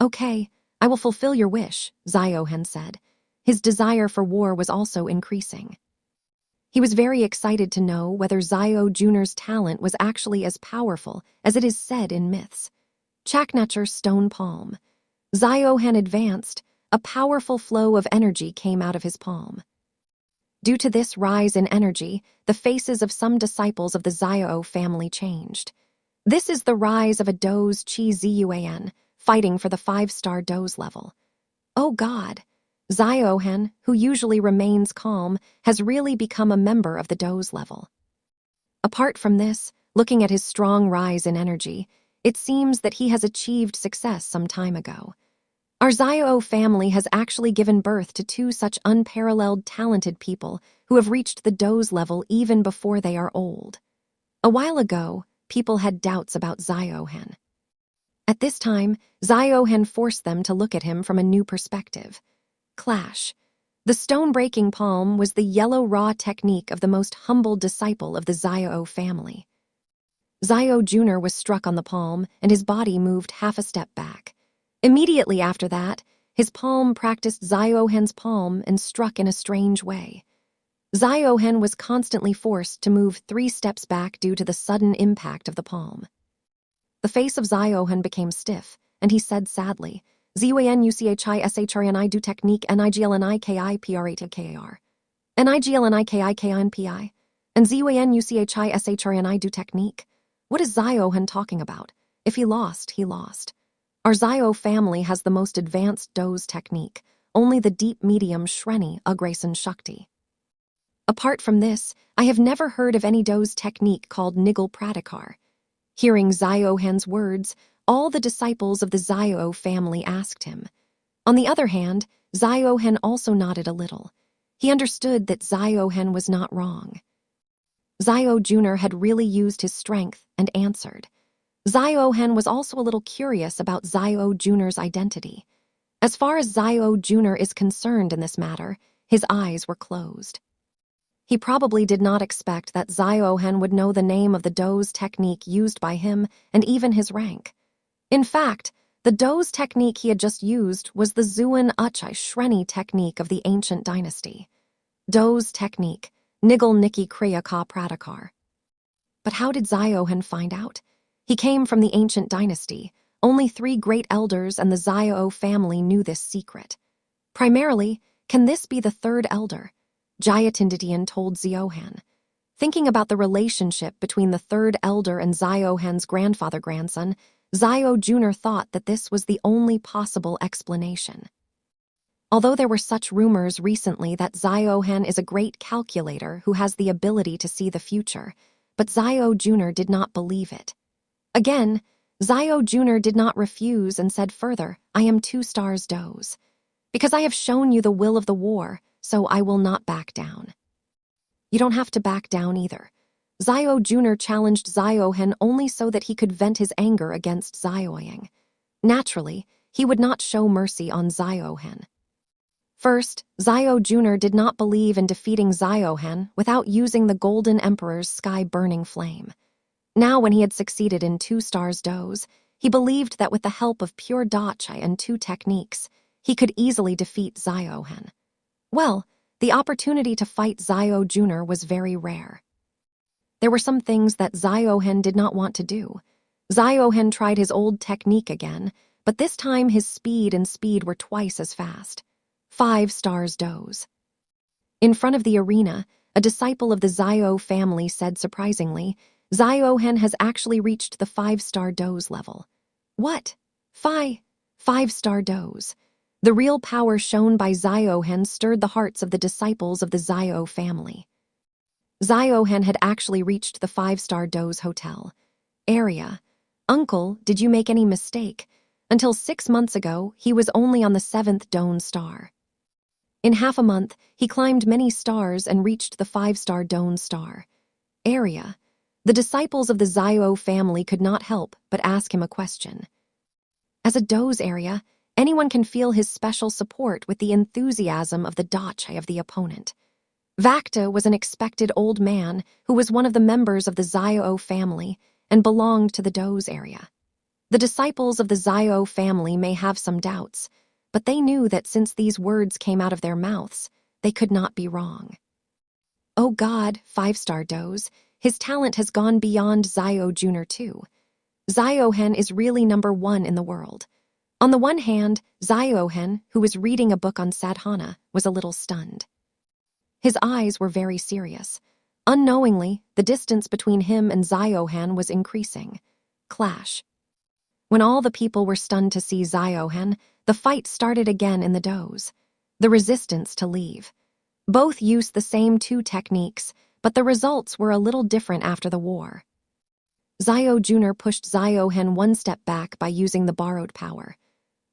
"Okay, I will fulfill your wish," Ziohen said. His desire for war was also increasing. He was very excited to know whether Zio Junior's talent was actually as powerful as it is said in myths. Chaknacher Stone Palm. Ziohen advanced. A powerful flow of energy came out of his palm. Due to this rise in energy, the faces of some disciples of the Zio family changed. This is the rise of a Do's Chi Zuan, fighting for the 5-star Do's level. Oh God! Ziohen, who usually remains calm, has really become a member of the Do's level. Apart from this, looking at his strong rise in energy, it seems that he has achieved success some time ago. Our Zio family has actually given birth to 2 such unparalleled talented people who have reached the Do's level even before they are old. A while ago, people had doubts about Ziohen. At this time, Ziohen forced them to look at him from a new perspective. Clash. The stone-breaking palm was the yellow raw technique of the most humble disciple of the Xiao family. Xiao Jr. was struck on the palm, and his body moved half a step back. Immediately after that, his palm practiced Ziohen's palm and struck in a strange way. Ziohen was constantly forced to move 3 steps back due to the sudden impact of the palm. The face of Ziohen became stiff, and he said sadly, "Zuan do technique niglnikipr8kar. Niglnikikinpi. And Zuan do technique. What is Ziohen talking about? If he lost, he lost. Our Zio family has the most advanced Do's technique, only the deep medium Shreni Ugrasen Shakti. Apart from this, I have never heard of any Do's technique called Nigel Pradikar." Hearing Ziohen's words, all the disciples of the Zio family asked him. On the other hand, Ziohen also nodded a little. He understood that Ziohen was not wrong. Zio Jr. had really used his strength and answered. Ziohen was also a little curious about Zio Jr.'s identity. As far as Zio Jr. is concerned in this matter, his eyes were closed. He probably did not expect that Ziohen would know the name of the Do's technique used by him and even his rank. In fact, the Do's technique he had just used was the Zuan Uchai Shreni technique of the ancient dynasty. Do's technique, Nigel Niki Kriya Ka Pradikar. But how did Ziohen find out? He came from the ancient dynasty. Only 3 great elders and the Zio family knew this secret. Primarily, can this be the 3rd elder? Jayatinditian told Ziohen. Thinking about the relationship between the 3rd elder and Ziohen's grandfather-grandson, Zio Jr. thought that this was the only possible explanation. Although there were such rumors recently that Ziohen is a great calculator who has the ability to see the future, but Zio Jr. did not believe it. Again, Zio Jr. did not refuse and said further, "I am 2 stars Do's. Because I have shown you the will of the war, so I will not back down." You don't have to back down either. Zio Jr. challenged Ziohen only so that he could vent his anger against Zioying. Naturally, he would not show mercy on Ziohen. First, Zio Jr. did not believe in defeating Ziohen without using the Golden Emperor's sky-burning flame. Now when he had succeeded in 2 stars Do's, he believed that with the help of pure Dachai and 2 techniques, he could easily defeat Ziohen. Well, the opportunity to fight Zio Jr. was very rare. There were some things that Ziohen did not want to do. Ziohen tried his old technique again, but this time his speed and speed were twice as fast. 5 stars Do's. In front of the arena, a disciple of the Zio family said surprisingly, "Ziohen has actually reached the 5-star Do's level." What? 5-star Do's. The real power shown by Ziohen stirred the hearts of the disciples of the Zio family. Ziohen had actually reached the 5-star Do's hotel. Area. "Uncle, did you make any mistake? Until 6 months ago, he was only on the 7th Doan star." In half a month, he climbed many stars and reached the 5-star Doan star. Area. The disciples of the Zio family could not help but ask him a question. As a Do's area, anyone can feel his special support with the enthusiasm of the Dachai of the opponent. Vakta was an expected old man who was one of the members of the Zio family and belonged to the Do's area. The disciples of the Zio family may have some doubts, but they knew that since these words came out of their mouths, they could not be wrong. Oh God, 5-star Do's, his talent has gone beyond Zio Jr. too. Ziohen is really number 1 in the world. On the one hand, Ziohen, who was reading a book on sadhana, was a little stunned. His eyes were very serious. Unknowingly, the distance between him and Ziohen was increasing. Clash. When all the people were stunned to see Ziohen, the fight started again in the Do's. The resistance to leave. Both used the same 2 techniques, but the results were a little different after the war. Zio Jr. pushed Ziohen 1 step back by using the borrowed power.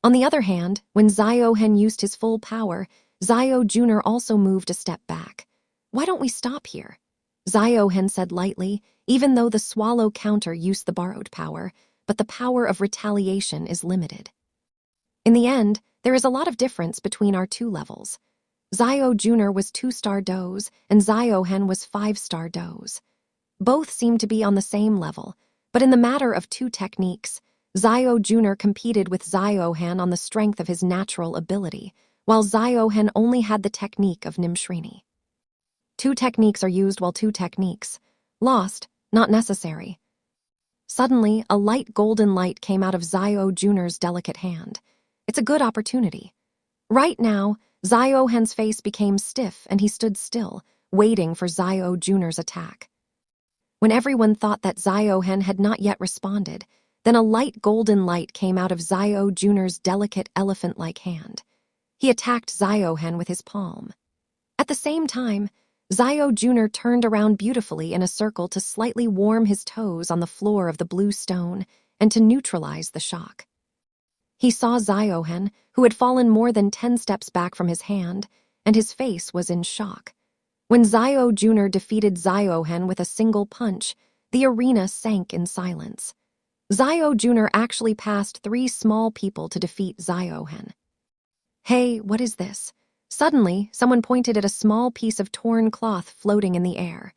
On the other hand, when Ziohen used his full power, Zio Jr. also moved a step back. "Why don't we stop here?" Ziohen said lightly, even though the swallow counter used the borrowed power, but the power of retaliation is limited. In the end, there is a lot of difference between our 2 levels. Zio Jr. was 2-star dose, and Zio Hen was 5-star dose. Both seemed to be on the same level, but in the matter of two techniques, Zio Jr. competed with Zio Hen on the strength of his natural ability, while Zio Hen only had the technique of Nimshrini. Two techniques are used while two techniques. Lost, not necessary. Suddenly, a light golden light came out of Zio Jr.'s delicate hand. It's a good opportunity. Right now, Zio Hen's face became stiff and he stood still, waiting for Zio Jr.'s attack. When everyone thought that Zio Hen had not yet responded, then a light golden light came out of Zio Jr.'s delicate elephant-like hand. He attacked Zio Hen with his palm. At the same time, Zio Jr. turned around beautifully in a circle to slightly warm his toes on the floor of the blue stone and to neutralize the shock. He saw Zio Hen, who had fallen more than 10 steps back from his hand, and his face was in shock. When Zio Jr. defeated Zio Hen with a single punch, the arena sank in silence. Zio Jr. actually passed 3 small people to defeat Zio Hen. Hey, what is this? Suddenly, someone pointed at a small piece of torn cloth floating in the air.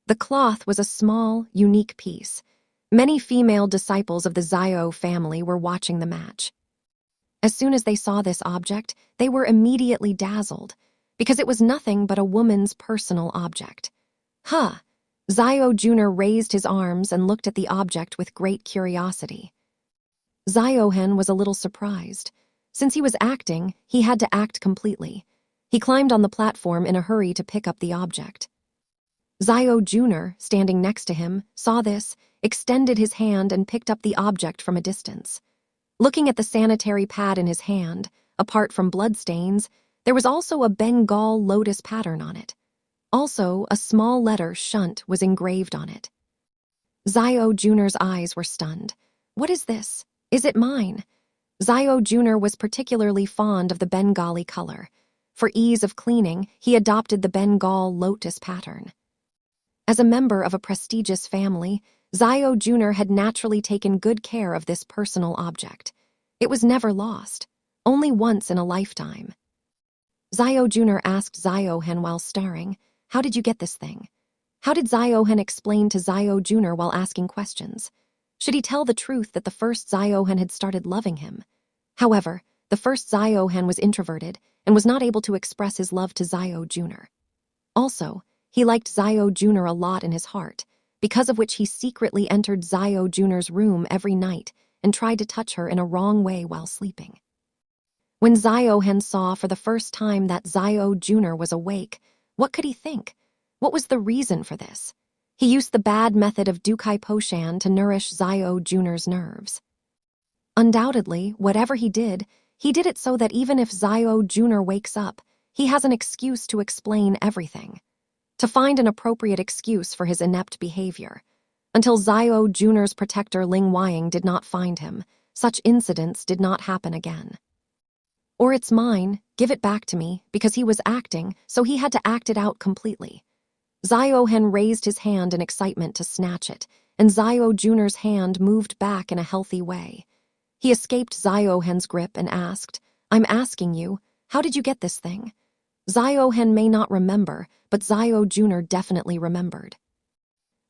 The cloth was a small, unique piece. Many female disciples of the Zio family were watching the match. As soon as they saw this object, they were immediately dazzled, because it was nothing but a woman's personal object. Huh! Zio Jr. raised his arms and looked at the object with great curiosity. Zio Hen was a little surprised. Since he was acting, he had to act completely. He climbed on the platform in a hurry to pick up the object. Zio Jr., standing next to him, saw this, extended his hand and picked up the object from a distance. Looking at the sanitary pad in his hand, apart from bloodstains, there was also a Bengal lotus pattern on it. Also, a small letter shunt was engraved on it. Zio Jr.'s eyes were stunned. What is this? Is it mine? Zio Jr. was particularly fond of the Bengali color. For ease of cleaning, he adopted the Bengal lotus pattern. As a member of a prestigious family, Zio Jr. had naturally taken good care of this personal object. It was never lost, only once in a lifetime. Zio Jr. asked Zio Hen while staring, "How did you get this thing?" How did Zio Hen explain to Zio Jr. while asking questions? Should he tell the truth that the first Zio Hen had started loving him? However, the first Zio Hen was introverted and was not able to express his love to Zio Jr. Also, he liked Zio Jr. a lot in his heart, because of which he secretly entered Zio Jr.'s room every night and tried to touch her in a wrong way while sleeping. When Zio Hen saw for the first time that Zio Jr. was awake, what could he think? What was the reason for this? He used the bad method of Dukai Poshan to nourish Zio Jr.'s nerves. Undoubtedly, whatever he did it so that even if Zio Jr. wakes up, he has an excuse to explain everything. To find an appropriate excuse for his inept behavior. Until Zio Jr.'s protector Ling Wying did not find him, such incidents did not happen again. Or it's mine, give it back to me, because he was acting, so he had to act it out completely. Zio Hen raised his hand in excitement to snatch it, and Zio Jr.'s hand moved back in a healthy way. He escaped Zio Hen's grip and asked, "I'm asking you, how did you get this thing?" Zio Hen may not remember, but Zio Jr. definitely remembered.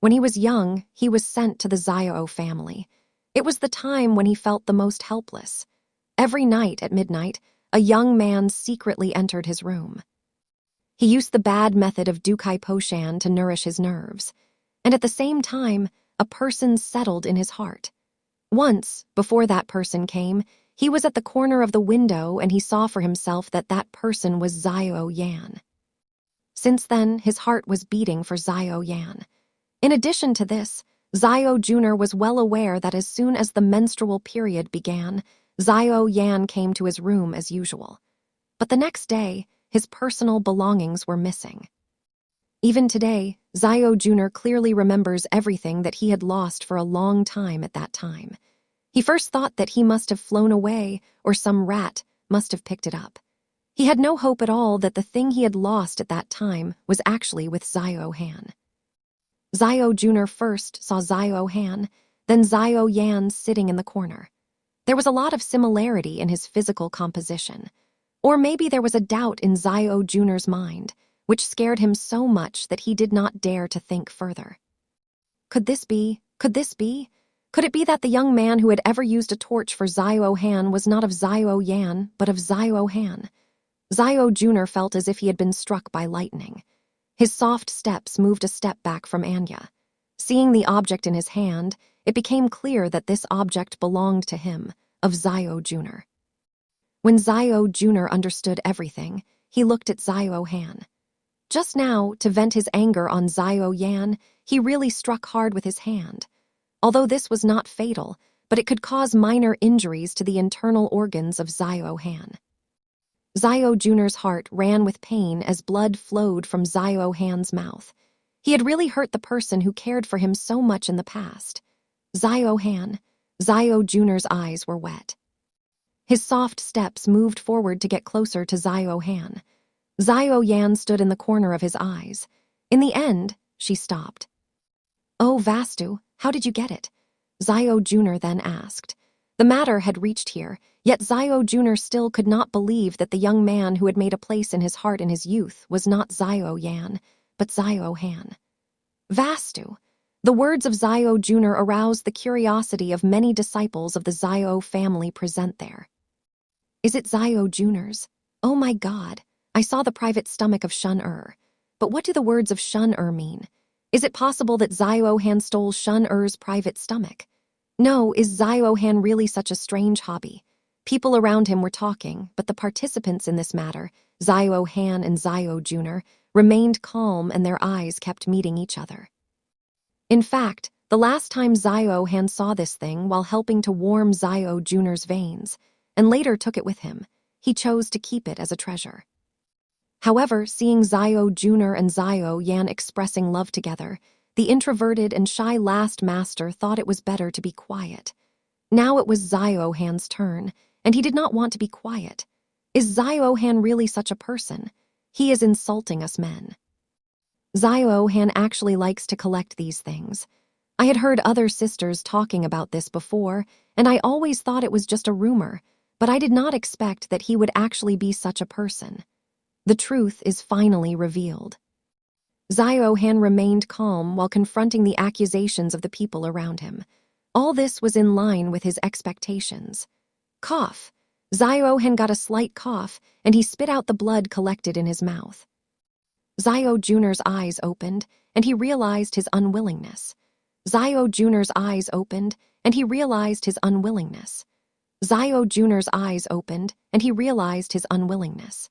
When he was young, he was sent to the Zio family. It was the time when he felt the most helpless. Every night at midnight, a young man secretly entered his room. He used the bad method of Dukai Poshan to nourish his nerves, and at the same time, a person settled in his heart. Once, before that person came, he was at the corner of the window and he saw for himself that that person was Zio Yan. Since then, his heart was beating for Zio Yan. In addition to this, Zio Jr. was well aware that as soon as the menstrual period began, Zio Yan came to his room as usual. But the next day, his personal belongings were missing. Even today, Zio Jr. clearly remembers everything that he had lost for a long time at that time. He first thought that he must have flown away or some rat must have picked it up. He had no hope at all that the thing he had lost at that time was actually with Zio Han. Zio Jr. first saw Zio Han, then Zio Yan sitting in the corner. There was a lot of similarity in his physical composition. Or maybe there was a doubt in Zio Jr.'s mind, which scared him so much that he did not dare to think further. Could this be? Could this be? Could it be that the young man who had ever used a torch for Zio Han was not of Zio Yan, but of Zio Han? Zio Jr. felt as if he had been struck by lightning. His soft steps moved a step back from Anya. Seeing the object in his hand, it became clear that this object belonged to him, of Zio Jr. When Zio Jr. understood everything, he looked at Zio Han. Just now, to vent his anger on Zio Yan, he really struck hard with his hand. Although this was not fatal, but it could cause minor injuries to the internal organs of Zio Han. Zio Jr.'s heart ran with pain as blood flowed from Zio Han's mouth. He had really hurt the person who cared for him so much in the past. Zio Han. Zio Jr.'s eyes were wet. His soft steps moved forward to get closer to Zio Han. Zio Yan stood in the corner of his eyes. In the end, she stopped. "Oh, Vastu, how did you get it?" Zio Jr. then asked. The matter had reached here, yet Zio Jr. still could not believe that the young man who had made a place in his heart in his youth was not Zio Yan, but Zio Han. Vastu. The words of Zio Jr. aroused the curiosity of many disciples of the Zio family present there. Is it Zio Jr.'s? Oh my God, I saw the private stomach of Shun-Er. But what do the words of Shun-Er mean? Is it possible that Zio Han stole Shun-Er's private stomach? No, is Zio Han really such a strange hobby? People around him were talking, but the participants in this matter, Zio Han and Zio Jr., remained calm and their eyes kept meeting each other. In fact, the last time Zio Han saw this thing while helping to warm Zio Jr.'s veins, and later took it with him, he chose to keep it as a treasure. However, seeing Zio Jr. and Zio Yan expressing love together, the introverted and shy last master thought it was better to be quiet. Now it was Zio Han's turn, and he did not want to be quiet. Is Zio Han really such a person? He is insulting us men. Zio Han actually likes to collect these things. I had heard other sisters talking about this before, and I always thought it was just a rumor, but I did not expect that he would actually be such a person. The truth is finally revealed. Zio Han remained calm while confronting the accusations of the people around him. All this was in line with his expectations. Cough. Zio Han got a slight cough, and he spit out the blood collected in his mouth. Zio Jr.'s eyes opened, and he realized his unwillingness. Zio Jr.'s eyes opened, and he realized his unwillingness. Zio Jr.'s eyes opened, and he realized his unwillingness.